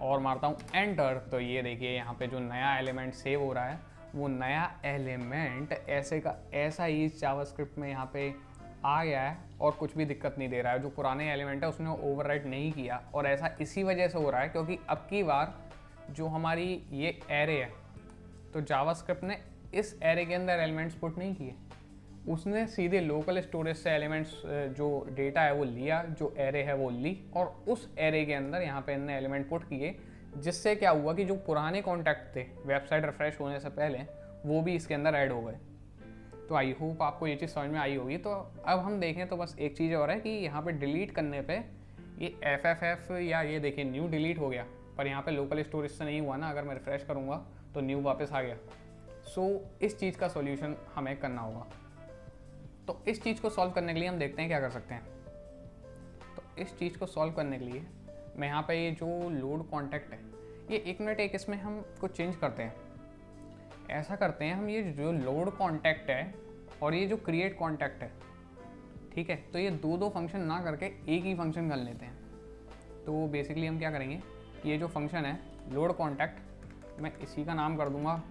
Speaker 1: और मारता हूँ एंटर। तो ये देखिए यहाँ पे जो नया एलिमेंट सेव हो रहा है वो नया एलिमेंट ऐसे का ऐसा ही जावास्क्रिप्ट में यहाँ पे आ गया है और कुछ भी दिक्कत नहीं दे रहा है। जो पुराने एलिमेंट है उसने ओवरराइट नहीं किया और ऐसा इसी वजह से हो रहा है क्योंकि अब की बार जो हमारी ये एरे है तो जावास्क्रिप्ट ने इस एरे के अंदर एलिमेंट्स पुट नहीं किए, उसने सीधे लोकल स्टोरेज से एलिमेंट्स जो डेटा है वो लिया, जो एरे है वो ली और उस एरे के अंदर यहाँ पे इनने एलिमेंट पुट किए, जिससे क्या हुआ कि जो पुराने कॉन्टैक्ट थे वेबसाइट रिफ्रेश होने से पहले वो भी इसके अंदर ऐड हो गए। तो आई होप आपको ये चीज़ समझ में आई होगी। तो अब हम देखें तो बस एक चीज़ और है कि यहाँ पे डिलीट करने पे ये FFF या ये देखिए न्यू डिलीट हो गया, पर यहाँ पे लोकल स्टोरेज से नहीं हुआ ना। अगर मैं रिफ्रेश करूँगा तो न्यू वापस आ गया। सो इस चीज़ का सॉल्यूशन हमें करना होगा। तो इस चीज़ को सॉल्व करने के लिए हम देखते हैं क्या कर सकते हैं। तो इस चीज़ को सॉल्व करने के लिए मैं यहाँ पे ये जो लोड कॉन्टैक्ट है ये 1 मिनट एक इसमें हम कुछ चेंज करते हैं। ऐसा करते हैं हम ये जो लोड कॉन्टैक्ट है और ये जो क्रिएट कॉन्टैक्ट है, ठीक है, तो ये दो फंक्शन ना करके एक ही फंक्शन कर लेते हैं। तो बेसिकली हम क्या करेंगे, ये जो फंक्शन है लोड कॉन्टैक्ट, मैं इसी का नाम कर दूंगा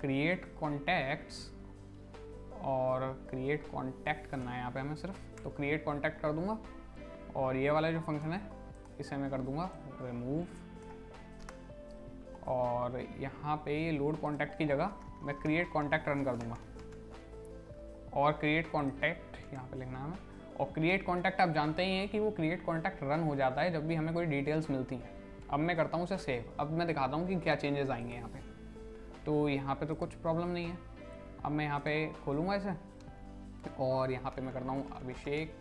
Speaker 1: क्रिएट कॉन्टैक्ट्स और क्रिएट कॉन्टैक्ट करना है यहाँ पे हमें सिर्फ, तो क्रिएट कॉन्टैक्ट कर दूंगा। और ये वाला जो फंक्शन है इसे मैं कर दूंगा रिमूव और यहाँ पे ये लोड कॉन्टैक्ट की जगह मैं क्रिएट कॉन्टैक्ट रन कर दूंगा और क्रिएट कॉन्टैक्ट यहाँ पे लिखना है हमें। और क्रिएट कॉन्टैक्ट आप जानते ही हैं कि वो क्रिएट कॉन्टैक्ट रन हो जाता है जब भी हमें कोई डिटेल्स मिलती हैं। अब मैं करता हूँ उसे सेव। अब मैं दिखाता हूँ कि क्या चेंजेस आएंगे यहाँ पे। तो यहाँ पे तो कुछ प्रॉब्लम नहीं है। अब मैं यहाँ पे खोलूँगा इसे और यहाँ पे मैं करता हूँ अभिषेक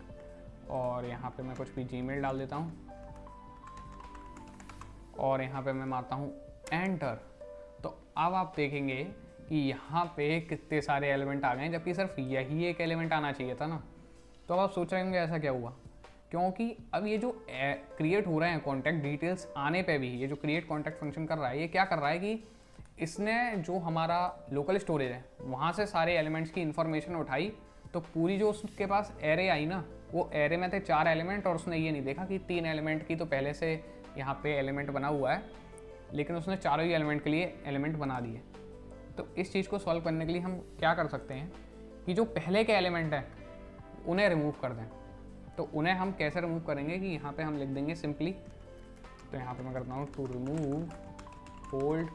Speaker 1: और यहाँ पे मैं कुछ भी जीमेल डाल देता हूँ और यहाँ पे मैं मारता हूँ एंटर। तो अब आप देखेंगे कि यहाँ पे कितने सारे एलिमेंट आ गए, जबकि सिर्फ यही एक एलिमेंट आना चाहिए था ना। तो अब आप सोच रहे होंगे ऐसा क्या हुआ, क्योंकि अब ये जो क्रिएट हो रहे हैं कॉन्टैक्ट डिटेल्स आने पे भी ये जो क्रिएट कॉन्टैक्ट फंक्शन कर रहा है ये क्या कर रहा है कि इसने जो हमारा लोकल स्टोरेज है वहाँ से सारे एलिमेंट्स की इन्फॉर्मेशन उठाई। तो पूरी जो उसके पास एरे आई ना, वो एरे में थे 4 एलिमेंट और उसने ये नहीं देखा कि 3 एलिमेंट की तो पहले से यहाँ पे एलिमेंट बना हुआ है, लेकिन उसने चारों ही एलिमेंट के लिए एलिमेंट बना दिए। तो इस चीज़ को सॉल्व करने के लिए हम क्या कर सकते हैं कि जो पहले के एलिमेंट हैं उन्हें रिमूव कर दें। तो उन्हें हम कैसे रिमूव करेंगे कि यहाँ पे हम लिख देंगे सिंपली, तो यहाँ पे मैं करता हूँ टू रिमूव ओल्ड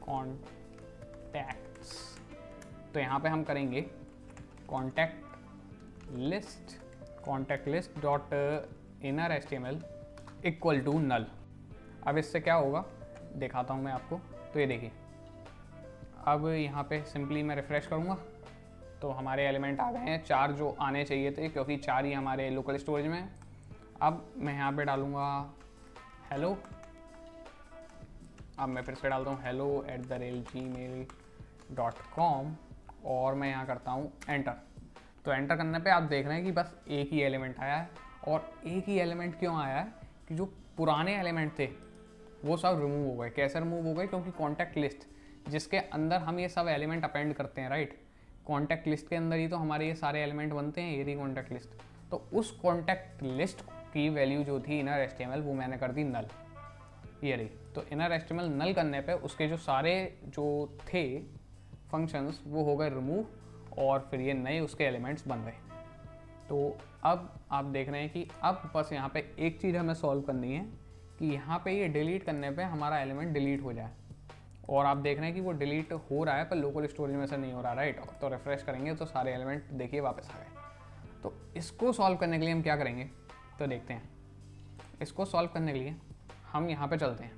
Speaker 1: कॉन्टैक्ट्स। तो यहाँ पे हम करेंगे contact list dot inner HTML equal to null. अब इससे क्या होगा दिखाता हूँ मैं आपको। तो ये देखिए अब यहाँ पे सिंपली मैं रिफ़्रेश करूँगा तो हमारे एलिमेंट आ गए हैं 4 जो आने चाहिए थे, क्योंकि 4 ही हमारे लोकल स्टोरेज में है। अब मैं यहाँ पे डालूँगा हेलो। अब मैं फिर से डालता हूँ hello@gmail.com और मैं यहाँ करता हूँ एंटर। तो एंटर करने पे आप देख रहे हैं कि बस एक ही एलिमेंट आया है। और एक ही एलिमेंट क्यों आया है कि जो पुराने एलिमेंट थे वो सब रिमूव हो गए। कैसे रिमूव हो गए, क्योंकि कॉन्टैक्ट लिस्ट जिसके अंदर हम ये सब एलिमेंट अपेंड करते हैं, राइट, कॉन्टैक्ट लिस्ट के अंदर ही तो हमारे ये सारे एलिमेंट बनते हैं, ये रही कॉन्टैक्ट लिस्ट। तो उस कॉन्टैक्ट लिस्ट की वैल्यू जो थी इनर HTML वो मैंने कर दी नल, ये रही। तो इनर HTML नल करने पे उसके जो सारे जो थे फंक्शंस वो हो गए रिमूव और फिर ये नए उसके एलिमेंट्स बन गए। तो अब आप देख रहे हैं कि अब बस यहाँ पे एक चीज़ हमें सॉल्व करनी है कि यहाँ पे ये डिलीट करने पे हमारा एलिमेंट डिलीट हो जाए। और आप देख रहे हैं कि वो डिलीट हो रहा है पर लोकल स्टोरेज में से नहीं हो रहा, राइट। तो रिफ्रेश करेंगे तो सारे एलिमेंट देखिए वापस आ गए। तो इसको सॉल्व करने के लिए हम क्या करेंगे तो देखते हैं। इसको सॉल्व करने के लिए हम यहाँ पे चलते हैं।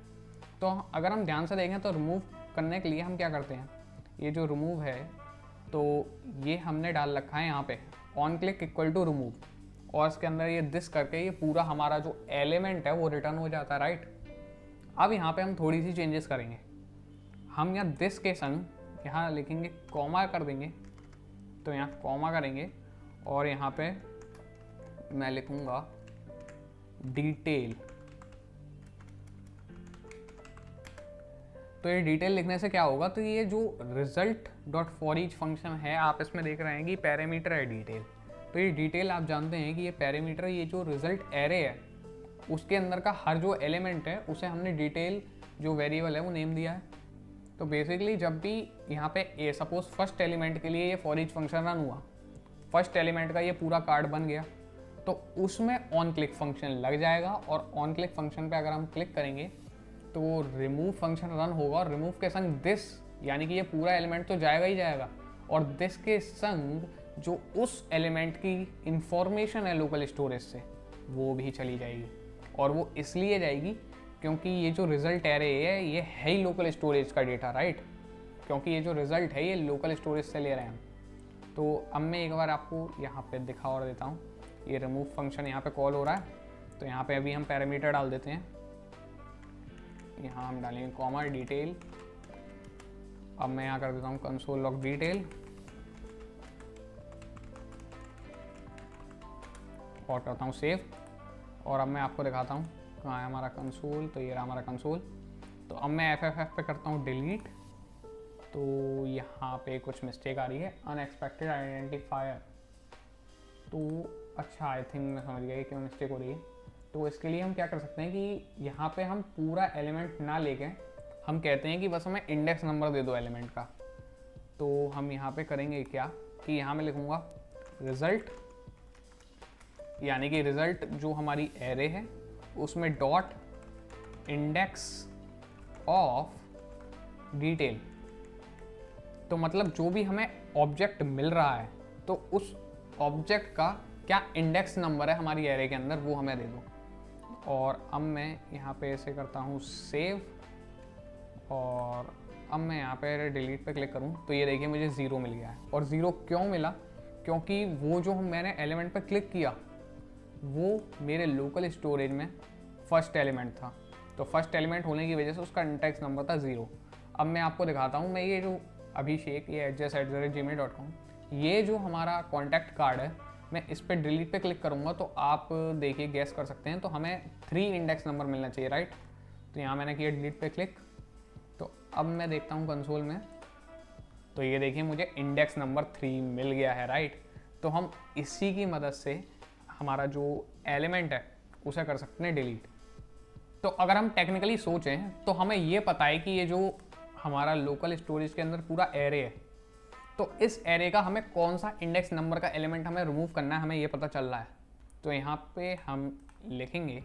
Speaker 1: तो अगर हम ध्यान से देखें तो रिमूव करने के लिए हम क्या करते हैं, ये जो रिमूव है तो ये हमने डाल रखा है यहाँ पे on click equal to remove, और इसके अंदर ये दिस करके ये पूरा हमारा जो एलिमेंट है वो रिटर्न हो जाता है, राइट। अब यहाँ पे हम थोड़ी सी चेंजेस करेंगे। हम यहाँ दिस के संग यहाँ लिखेंगे कॉमा कर देंगे, तो यहाँ कॉमा करेंगे और यहाँ पे मैं लिखूँगा डिटेल। तो ये डिटेल लिखने से क्या होगा, तो ये जो result dot for each function है, आप इसमें देख रहे हैं कि पैरामीटर है डिटेल। तो ये डिटेल आप जानते हैं कि ये पैरामीटर, ये जो रिजल्ट एरे है उसके अंदर का हर जो एलिमेंट है उसे हमने डिटेल जो वेरिएबल है वो नेम दिया है। तो बेसिकली जब भी यहाँ पे ए सपोज फर्स्ट एलिमेंट के लिए ये फॉर ईच फंक्शन रन हुआ, फर्स्ट एलिमेंट का ये पूरा कार्ड बन गया, तो उसमें ऑन क्लिक फंक्शन लग जाएगा, और ऑन क्लिक फंक्शन पे अगर हम क्लिक करेंगे तो रिमूव फंक्शन रन होगा, और रिमूव के संग दिस, यानी कि ये पूरा एलिमेंट तो जाएगा ही जाएगा, और दिस के संग जो उस एलिमेंट की इंफॉर्मेशन है लोकल स्टोरेज से वो भी चली जाएगी। और वो इसलिए जाएगी क्योंकि ये जो रिजल्ट एरे है ये है ही लोकल स्टोरेज का डेटा, राइट, क्योंकि ये जो रिजल्ट है ये लोकल स्टोरेज से ले रहे हैं हम। तो अब मैं एक बार आपको यहाँ पे दिखा और देता हूँ। ये रिमूव फंक्शन यहाँ पे कॉल हो रहा है, तो यहाँ पे अभी हम पैरामीटर डाल देते हैं। यहाँ हम डालेंगे कॉमा डिटेल। अब मैं यहाँ कर देता हूँ कंसोल लॉग डिटेल और करता हूँ सेव। और अब मैं आपको दिखाता हूँ कहाँ है हमारा कंसोल, तो ये रहा हमारा कंसोल। तो अब मैं FFF पे करता हूँ डिलीट। तो यहाँ पे कुछ मिस्टेक आ रही है, अनएक्सपेक्टेड आइडेंटिफायर। तो अच्छा, आई थिंक मैं समझ गया क्यों मिस्टेक हो रही है। तो इसके लिए हम क्या कर सकते हैं कि यहाँ पे हम पूरा एलिमेंट ना लेके हम कहते हैं कि बस हमें इंडेक्स नंबर दे दो एलिमेंट का। तो हम यहाँ पे करेंगे क्या कि यहाँ मैं लिखूँगा रिज़ल्ट, यानी कि रिज़ल्ट जो हमारी एरे है उसमें डॉट इंडेक्स ऑफ डिटेल। तो मतलब जो भी हमें ऑब्जेक्ट मिल रहा है तो उस ऑब्जेक्ट का क्या इंडेक्स नंबर है हमारी एरे के अंदर वो हमें दे दो। और अब मैं यहाँ पे ऐसे करता हूँ सेव, और अब मैं यहाँ पे डिलीट पे क्लिक करूँ तो ये देखिए मुझे 0 मिल गया है। और 0 क्यों मिला, क्योंकि वो जो मैंने एलिमेंट पे क्लिक किया वो मेरे लोकल स्टोरेज में फर्स्ट एलिमेंट था, तो फर्स्ट एलिमेंट होने की वजह से उसका इंडेक्स नंबर था 0। अब मैं आपको दिखाता हूँ, मैं ये जो अभिषेक, ये adjust@gmail.com, ये जो हमारा कॉन्टैक्ट कार्ड है, मैं इस पर डिलीट पे क्लिक करूँगा तो आप देखिए गैस कर सकते हैं, तो हमें 3 इंडेक्स नंबर मिलना चाहिए, राइट। तो यहाँ मैंने किया डिलीट पे क्लिक। तो अब मैं देखता हूँ कंसोल में, तो ये देखिए मुझे इंडेक्स नंबर 3 मिल गया है, राइट। तो हम इसी की मदद से हमारा जो एलिमेंट है उसे कर सकते हैं डिलीट। तो अगर हम टेक्निकली सोचें तो हमें ये पता है कि ये जो हमारा लोकल स्टोरेज के अंदर पूरा एरे है, तो इस एरे का हमें कौन सा इंडेक्स नंबर का एलिमेंट हमें रिमूव करना है, हमें ये पता चल रहा है। तो यहाँ पे हम लिखेंगे,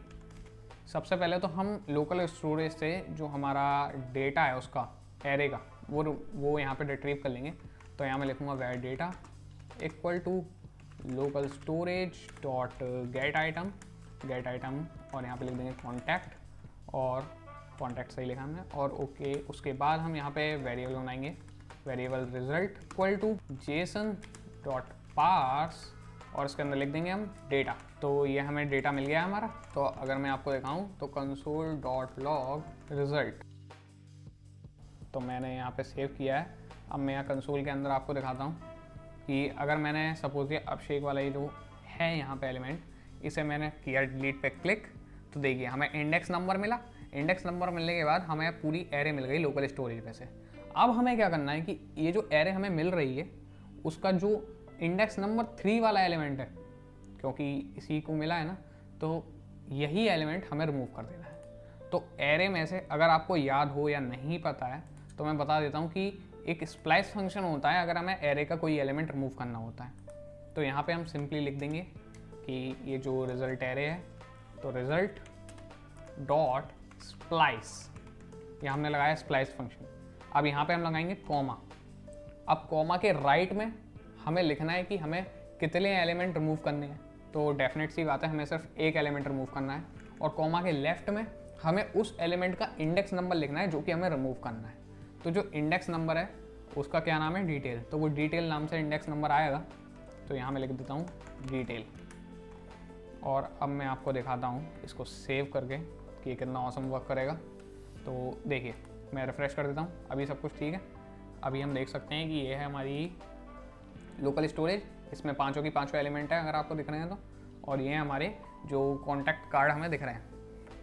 Speaker 1: सबसे पहले तो हम लोकल स्टोरेज से जो हमारा डेटा है उसका एरे का वो यहाँ पे रिट्रीव कर लेंगे। तो यहाँ मैं लिखूँगा var data equal to local storage dot get item, और यहाँ पे लिख देंगे कॉन्टैक्ट, और कॉन्टैक्ट सही लिखा हमने, और ओके। उसके बाद हम यहाँ पे वेरिएबल बनाएंगे, variable result equal to JSON dot parse, और इसके अंदर लिख देंगे हम डेटा। तो ये हमें डेटा मिल गया है हमारा। तो अगर मैं आपको दिखाऊं तो कंसोल डॉट लॉग रिजल्ट, तो मैंने यहाँ पे सेव किया है। अब मैं यहाँ कंसोल के अंदर आपको दिखाता हूँ कि अगर मैंने सपोज ये अभिषेक वाला ये जो है यहाँ पे एलिमेंट, इसे मैंने किया डिलीट पे क्लिक, तो देखिए हमें इंडेक्स नंबर मिला। इंडेक्स नंबर मिलने के बाद हमें पूरी एरे मिल गई लोकल स्टोरेज में से। अब हमें क्या करना है कि ये जो एरे हमें मिल रही है उसका जो इंडेक्स नंबर 3 वाला एलिमेंट है, क्योंकि इसी को मिला है ना, तो यही एलिमेंट हमें रिमूव कर देना है। तो एरे में से अगर आपको याद हो या नहीं पता है तो मैं बता देता हूँ कि एक स्प्लाइस फंक्शन होता है अगर हमें एरे का कोई एलिमेंट रिमूव करना होता है। तो यहाँ पे हम सिंपली लिख देंगे कि ये जो रिजल्ट एरे है, तो रिजल्ट डॉट स्प्लाइस, यहाँ हमने लगाया स्प्लाइस फंक्शन। अब यहाँ पे हम लगाएंगे कॉमा। अब कॉमा के राइट में हमें लिखना है कि हमें कितने एलिमेंट रिमूव करने हैं। तो डेफिनेट सी बात है हमें सिर्फ एक एलिमेंट रिमूव करना है, और कॉमा के लेफ्ट में हमें उस एलिमेंट का इंडेक्स नंबर लिखना है जो कि हमें रिमूव करना है। तो जो इंडेक्स नंबर है उसका क्या नाम है, डिटेल, तो वो डिटेल नाम से इंडेक्स नंबर आएगा। तो यहाँ मैं लिख देता हूँ डिटेल, और अब मैं आपको दिखाता हूँ इसको सेव करके कि कितना ऑसम वर्क करेगा। तो देखिए मैं रिफ़्रेश कर देता हूँ, अभी सब कुछ ठीक है। अभी हम देख सकते हैं कि ये है हमारी लोकल स्टोरेज, इसमें पाँचों की पाँचों एलिमेंट है अगर आपको दिख रहे हैं तो, और ये हमारे जो कॉन्टैक्ट कार्ड हमें दिख रहे हैं।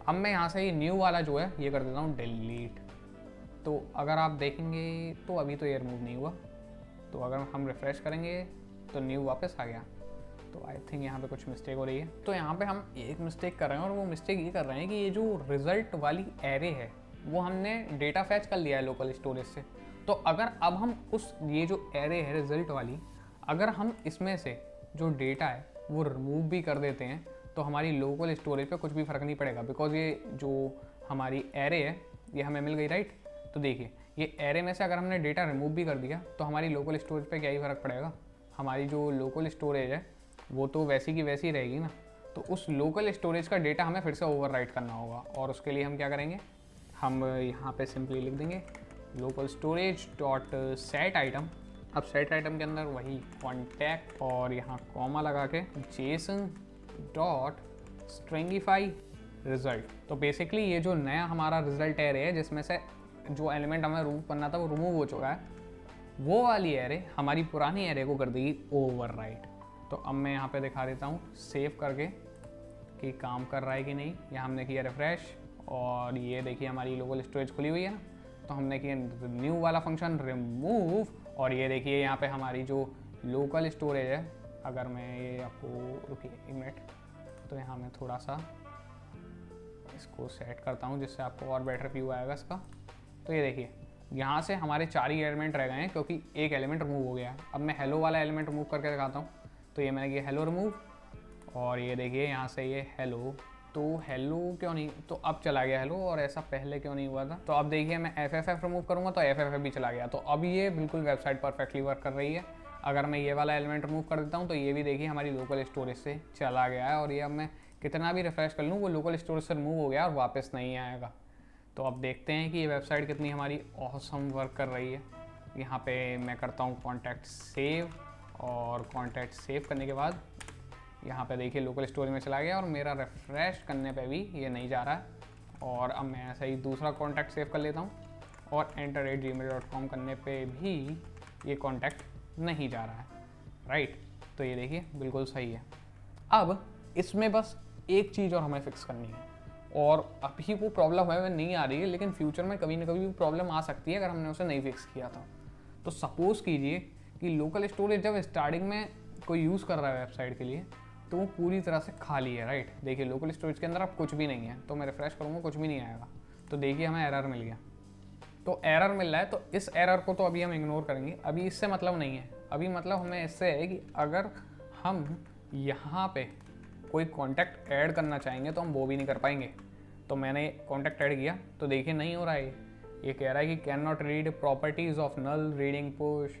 Speaker 1: अब मैं यहाँ से ये न्यू वाला जो है ये कर देता हूँ डिलीट। तो अगर आप देखेंगे तो अभी तो ये रिमूव नहीं हुआ, तो अगर हम रिफ़्रेश करेंगे तो न्यू वापस आ गया। तो आई थिंक यहाँ पे कुछ मिस्टेक हो रही है। तो यहाँ पे हम एक मिस्टेक कर रहे हैं, और वो मिस्टेक ये कर रहे हैं कि ये जो रिज़ल्ट वाली एरे है वो हमने डेटा फैच कर लिया है लोकल स्टोरेज से। तो अगर अब हम उस ये जो एरे है रिज़ल्ट वाली, अगर हम इसमें से जो डेटा है वो रिमूव भी कर देते हैं तो हमारी लोकल स्टोरेज पे कुछ भी फ़र्क नहीं पड़ेगा, बिकॉज ये जो हमारी एरे है ये हमें मिल गई, राइट। तो देखिए ये एरे में से अगर हमने डेटा रिमूव भी कर दिया तो हमारी लोकल स्टोरेज पे क्या ही फ़र्क पड़ेगा, हमारी जो लोकल स्टोरेज है वो तो वैसी की वैसी रहेगी ना। तो उस लोकल स्टोरेज का डेटा हमें फिर से ओवरराइट करना होगा, और उसके लिए हम क्या करेंगे, हम यहाँ पे सिंपली लिख देंगे local storage dot set item. अब सेट आइटम के अंदर वही कॉन्टैक्ट और यहाँ कॉमा लगा के जेसन डॉट स्ट्रिंगिफाई रिजल्ट। तो बेसिकली ये जो नया हमारा रिजल्ट एरे है जिसमें से जो एलिमेंट हमें रिमूव करना था वो रिमूव हो चुका है, वो वाली एरे हमारी पुरानी एरे को कर देगी ओवरराइट। तो अब मैं यहाँ पे दिखा देता हूँ सेव करके कि काम कर रहा है कि नहीं। यहाँ हमने किया रिफ्रेश, और ये देखिए हमारी लोकल स्टोरेज खुली हुई है ना, तो हमने किया न्यू वाला फंक्शन रिमूव, और ये देखिए यहाँ पे हमारी जो लोकल स्टोरेज है, अगर मैं ये आपको, रुकिए एक मिनट, तो यहाँ मैं थोड़ा सा इसको सेट करता हूँ जिससे आपको और बेटर व्यू आएगा इसका। तो ये देखिए यहाँ से हमारे 4 ही एलिमेंट रह गए हैं क्योंकि एक एलिमेंट रिमूव हो गया है। अब मैं हेलो वाला एलिमेंट रिमूव करके दिखाता हूँ। तो ये मैंने किया हेलो रिमूव, और ये देखिए यहाँ से ये हेलो, तो हेलो क्यों नहीं, तो अब चला गया हेलो, और ऐसा पहले क्यों नहीं हुआ था। तो अब देखिए मैं FFF रिमूव करूँगा तो FFF भी चला गया। तो अब ये बिल्कुल वेबसाइट परफेक्टली वर्क कर रही है। अगर मैं ये वाला एलिमेंट रिमूव कर देता हूँ तो ये भी देखिए हमारी लोकल स्टोरेज से चला गया है, और ये अब मैं कितना भी रिफ्रेश कर लूँ वो लोकल स्टोरेज से रिमूव हो गया और वापस नहीं आएगा। तो अब देखते हैं कि ये वेबसाइट कितनी हमारी ऑसम वर्क कर रही है। यहाँ पे मैं करता हूँ कॉन्टैक्ट सेव, और कॉन्टैक्ट सेव करने के बाद यहाँ पे देखिए लोकल स्टोरेज में चला गया, और मेरा रिफ्रेश करने पे भी ये नहीं जा रहा है। और अब मैं ऐसा ही दूसरा कॉन्टैक्ट सेव कर लेता हूँ, और enter@gmail.com करने पे भी ये कॉन्टैक्ट नहीं जा रहा है, राइट। तो ये देखिए बिल्कुल सही है। अब इसमें बस एक चीज़ और हमें फिक्स करनी है, और अभी वो प्रॉब्लम हमें नहीं आ रही है, लेकिन फ्यूचर में कभी ना कभी प्रॉब्लम आ सकती है अगर हमने उसे नहीं फिक्स किया था। तो सपोज़ कीजिए कि लोकल स्टोरेज जब स्टार्टिंग में कोई यूज़ कर रहा है वेबसाइट के लिए तो वो पूरी तरह से खाली है, राइट। देखिए लोकल स्टोरेज के अंदर अब कुछ भी नहीं है, तो मैं रिफ्रेश करूँगा कुछ भी नहीं आएगा। तो देखिए हमें एरर मिल गया। तो एरर मिल रहा है, तो इस एरर को तो अभी हम इग्नोर करेंगे, अभी इससे मतलब नहीं है। अभी मतलब हमें इससे है कि अगर हम यहाँ पे कोई कॉन्टैक्ट ऐड करना चाहेंगे तो हम वो भी नहीं कर पाएंगे। तो मैंने कॉन्टैक्ट ऐड किया तो देखिए नहीं हो रहा है, ये कह रहा है कि can not read properties of null reading push,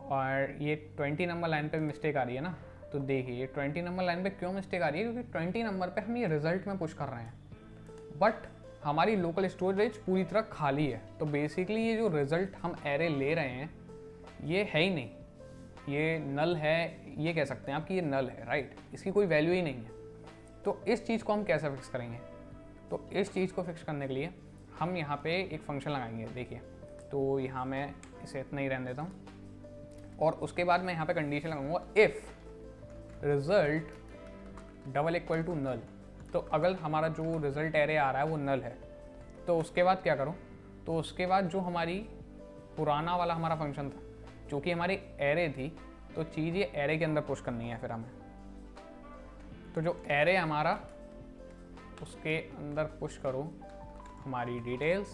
Speaker 1: और ये 20 नंबर लाइन पे मिस्टेक आ रही है ना। तो देखिए 20 नंबर लाइन पे क्यों मिस्टेक आ रही है, क्योंकि 20 नंबर पे हम ये रिजल्ट में पुश कर रहे हैं, बट हमारी लोकल स्टोरेज पूरी तरह खाली है। तो बेसिकली ये जो रिज़ल्ट हम एरे ले रहे हैं ये है ही नहीं, ये नल है, ये कह सकते हैं आप कि ये नल है, राइट। इसकी कोई वैल्यू ही नहीं है। तो इस चीज़ को हम कैसे फिक्स करेंगे, तो इस चीज़ को फिक्स करने के लिए हम यहाँ पे एक फंक्शन लगाएंगे। देखिए तो यहाँ मैं इसे इतना ही रहने देता हूँ, और उसके बाद मैं यहाँ पे कंडीशन लगाऊंगा if result double equal to null. तो अगर हमारा जो रिज़ल्ट एरे आ रहा है वो नल है तो उसके बाद क्या करूँ, तो उसके बाद जो हमारी पुराना वाला हमारा फंक्शन था जो कि हमारी एरे थी, तो चीज़ ये एरे के अंदर पुश करनी है फिर हमें। तो जो एरे हमारा उसके अंदर पुश करो हमारी डिटेल्स,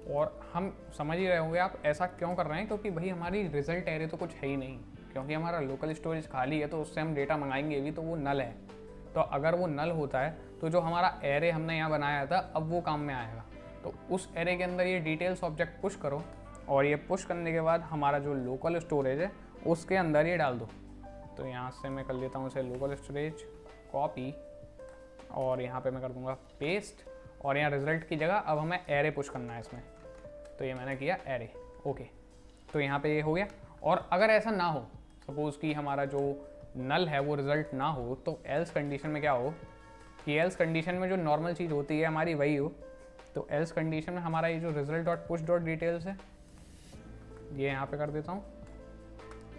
Speaker 1: और हम समझ ही रहे होंगे आप ऐसा क्यों कर रहे हैं, क्योंकि भाई हमारी रिजल्ट एरे तो कुछ है ही नहीं, क्योंकि हमारा लोकल स्टोरेज खाली है तो उससे हम डेटा मंगाएंगे भी तो वो नल है। तो अगर वो नल होता है तो जो हमारा एरे हमने यहाँ बनाया था अब वो काम में आएगा। तो उस एरे के अंदर ये डिटेल्स ऑब्जेक्ट पुश करो, और ये पुश करने के बाद हमारा जो लोकल स्टोरेज है उसके अंदर ये डाल दो। तो तो यहाँ से मैं कर लेता हूँ इसे लोकल स्टोरेज कॉपी, और यहाँ पे मैं कर दूँगा पेस्ट, और यहाँ रिजल्ट की जगह अब हमें एरे पुश करना है इसमें, तो ये मैंने किया एरे। ओके, तो यहाँ पे ये हो गया। और अगर ऐसा ना हो, सपोज़ कि हमारा जो नल है वो रिज़ल्ट ना हो, तो एल्स कंडीशन में क्या हो कि एल्स कंडीशन में जो नॉर्मल चीज़ होती है हमारी वही हो। तो एल्स कंडीशन में हमारा ये जो result dot push dot details है ये यहाँ पे कर देता हूँ,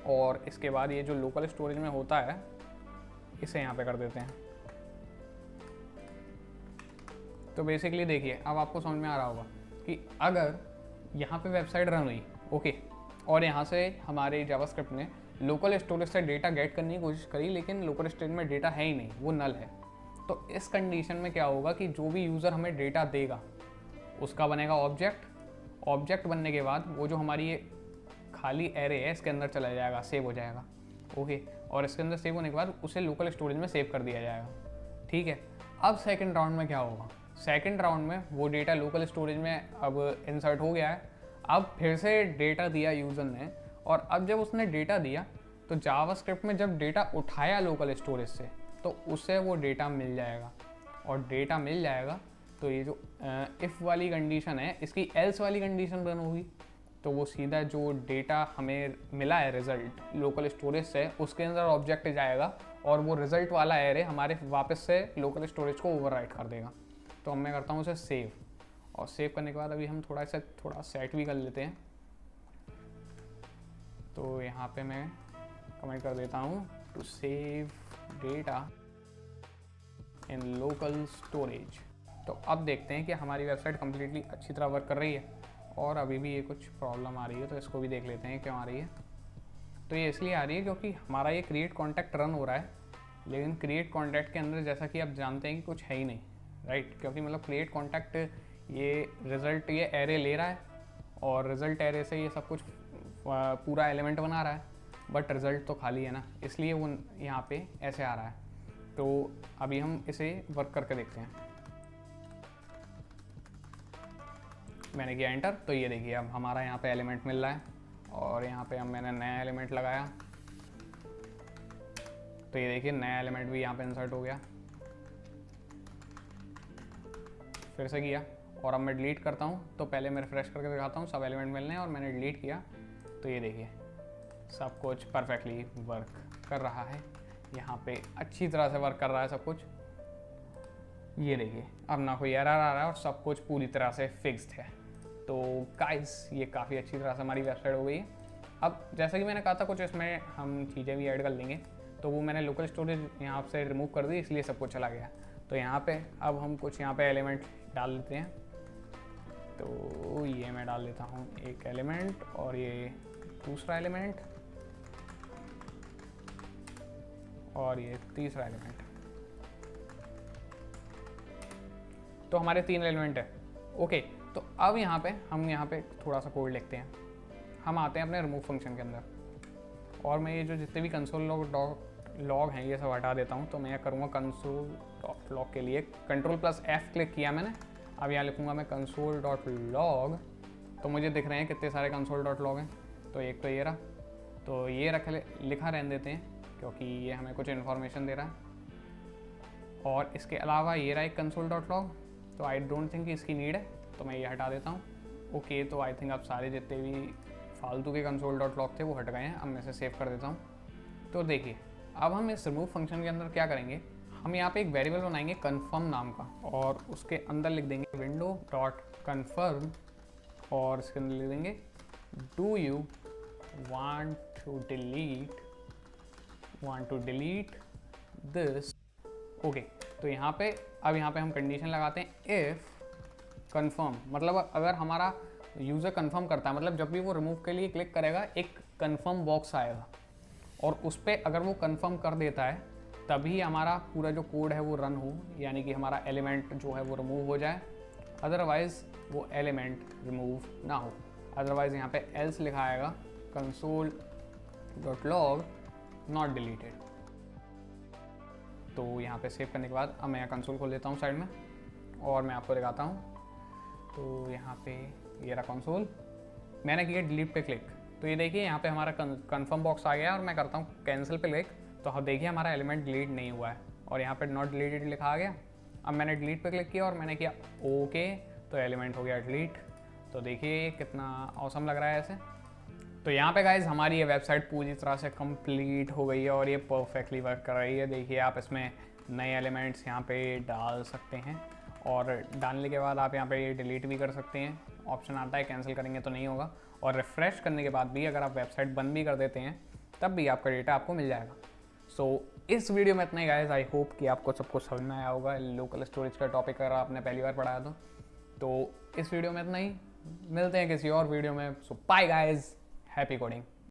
Speaker 1: और इसके बाद ये जो लोकल स्टोरेज में होता है इसे यहाँ पे कर देते हैं। तो बेसिकली देखिए अब आपको समझ में आ रहा होगा कि अगर यहाँ पे वेबसाइट रन हुई, ओके, और यहाँ से हमारे जावास्क्रिप्ट ने लोकल स्टोरेज से डेटा गेट करने की कोशिश करी, लेकिन लोकल स्टोरेज में डेटा है ही नहीं, वो नल है। तो इस कंडीशन में क्या होगा कि जो भी यूज़र हमें डेटा देगा उसका बनेगा ऑब्जेक्ट। ऑब्जेक्ट बनने के बाद वो जो हमारी ये खाली एरे है इसके अंदर चला जाएगा, सेव हो जाएगा। ओके, और इसके अंदर सेव होने के बाद उसे लोकल स्टोरेज में सेव कर दिया जाएगा। ठीक है, अब सेकंड राउंड में क्या होगा, सेकंड राउंड में वो डेटा लोकल स्टोरेज में अब इंसर्ट हो गया है। अब फिर से डेटा दिया यूज़र ने, और अब जब उसने डेटा दिया तो जावास्क्रिप्ट में जब डेटा उठाया लोकल स्टोरेज से तो उसे वो डेटा मिल जाएगा, और डेटा मिल जाएगा तो ये जो इफ़ वाली कंडीशन है इसकी एल्स वाली कंडीशन रन होगी, तो वो सीधा जो डेटा हमें मिला है रिज़ल्ट लोकल स्टोरेज से उसके अंदर ऑब्जेक्ट जाएगा, और वो रिज़ल्ट वाला एरे हमारे वापस से लोकल स्टोरेज को ओवरराइट कर देगा। तो अब मैं करता हूँ उसे सेव, और सेव करने के बाद अभी हम थोड़ा सेट भी कर लेते हैं। तो यहाँ पे मैं कमेंट कर देता हूँ to save data in local storage. तो अब देखते हैं कि हमारी वेबसाइट कम्प्लीटली अच्छी तरह वर्क कर रही है, और अभी भी ये कुछ प्रॉब्लम आ रही है, तो इसको भी देख लेते हैं क्यों आ रही है। तो ये इसलिए आ रही है क्योंकि हमारा ये क्रिएट कॉन्टैक्ट रन हो रहा है, लेकिन क्रिएट कॉन्टैक्ट के अंदर जैसा कि आप जानते हैं कि कुछ है ही नहीं, राइट। क्योंकि मतलब क्रिएट कॉन्टैक्ट ये रिज़ल्ट ये एरे ले रहा है, और रिज़ल्ट एरे से ये सब कुछ पूरा एलिमेंट बना रहा है, बट रिज़ल्ट तो खाली है ना, इसलिए वो यहाँ पे ऐसे आ रहा है। तो अभी हम इसे वर्क करके देखते हैं। मैंने किया एंटर, तो ये देखिए अब हमारा यहाँ पे एलिमेंट मिल रहा है, और यहाँ पे अब मैंने नया एलिमेंट लगाया, तो ये देखिए नया एलिमेंट भी यहाँ पे इंसर्ट हो गया। फिर से किया, और अब मैं डिलीट करता हूँ, तो पहले मैं रिफ्रेश करके दिखाता हूँ, सब एलिमेंट मिलने हैं, और मैंने डिलीट किया, तो ये देखिए सब कुछ परफेक्टली वर्क कर रहा है, यहाँ पे अच्छी तरह से वर्क कर रहा है सब कुछ। ये देखिए अब ना कोई एरर आ रहा है, और सब कुछ पूरी तरह से फिक्स्ड है। तो गाइस ये काफ़ी अच्छी तरह से हमारी वेबसाइट हो गई है। अब जैसा कि मैंने कहा था कुछ इसमें हम चीज़ें भी ऐड कर लेंगे, तो वो मैंने लोकल स्टोरेज यहाँ से रिमूव कर दी, इसलिए सब कुछ चला गया। तो यहाँ पे अब हम कुछ यहाँ पे एलिमेंट डाल लेते हैं। तो ये मैं डाल लेता हूँ एक एलिमेंट, और ये दूसरा एलिमेंट, और ये तीसरा एलिमेंट। तो हमारे 3 एलिमेंट है। ओके, तो अब यहाँ पे थोड़ा सा कोड लिखते हैं। हम आते हैं अपने रिमूव फंक्शन के अंदर, और मैं ये जो जितने भी कंसोल लॉग हैं ये सब हटा देता हूँ। तो मैं करूँगा कंसोल डॉट लॉग के लिए Ctrl+F क्लिक किया मैंने। अब यहाँ लिखूँगा मैं कंसोल डॉट लॉग, तो मुझे दिख रहे हैं कितने सारे कंसोल डॉट लॉग हैं। तो एक तो ये रहा, तो ये लिखा रहने देते हैं क्योंकि ये हमें कुछ इन्फॉर्मेशन दे रहा है। और इसके अलावा ये रहा एक कंसोल डॉट लॉग, तो आई डोंट थिंक इसकी नीड है, तो मैं ये हटा देता हूँ। ओके, तो आई थिंक अब सारे जितने भी फालतू के कंसोल डॉट लॉग थे वो हट गए हैं। अब मैं इसे सेव कर देता हूँ। तो देखिए अब हम इस रिमूव फंक्शन के अंदर क्या करेंगे, हम यहाँ पे एक वेरिएबल बनाएंगे कन्फर्म नाम का, और उसके अंदर लिख देंगे विंडो डॉट कन्फर्म, और इसके अंदर लिख देंगे do you want to delete this. Okay, तो यहाँ पे हम कंडीशन लगाते हैं इफ़ कन्फर्म, मतलब अगर हमारा यूज़र कन्फर्म करता है, मतलब जब भी वो रिमूव के लिए क्लिक करेगा एक कन्फर्म बॉक्स आएगा, और उस पर अगर वो कन्फर्म कर देता है तभी हमारा पूरा जो कोड है वो रन हो, यानी कि हमारा एलिमेंट जो है वो रिमूव हो जाए। अदरवाइज़ वो एलिमेंट रिमूव ना हो। अदरवाइज़ यहाँ पे एल्स लिखा आएगा console dot log not deleted. तो यहाँ पे सेव करने के बाद अब मैं कंसोल खोल लेता हूँ साइड में, और मैं आपको दिखाता हूँ। तो यहाँ पे ये रहा कंसोल, मैंने किया डिलीट पे क्लिक, तो ये देखिए यहाँ पे हमारा कन्फर्म बॉक्स आ गया, और मैं करता हूँ कैंसिल पे क्लिक, तो हम देखिए हमारा एलिमेंट डिलीट नहीं हुआ है और यहाँ पे नॉट डिलीटेड लिखा आ गया। अब मैंने डिलीट पे क्लिक किया और मैंने किया ओके, तो एलिमेंट हो गया डिलीट। तो देखिए कितना औसम लग रहा है ऐसे। तो यहाँ पे गाइज हमारी ये वेबसाइट पूरी तरह से कंप्लीट हो गई है और ये परफेक्टली वर्क कर रही है। देखिए आप इसमें नए एलिमेंट्स यहाँ पे डाल सकते हैं और डालने के बाद आप यहाँ पे ये डिलीट भी कर सकते हैं। ऑप्शन आता है, कैंसिल करेंगे तो नहीं होगा। और रिफ़्रेश करने के बाद भी अगर आप वेबसाइट बंद भी कर देते हैं तब भी आपका डेटा आपको मिल जाएगा। सो इस वीडियो में इतना ही गाइस। आई होप कि आपको सब कुछ समझ में आया होगा लोकल स्टोरेज का टॉपिक अगर आपने पहली बार पढ़ाया तो इस वीडियो में इतना ही। मिलते हैं किसी और वीडियो में। सो बाय गाइस, हैप्पी कोडिंग।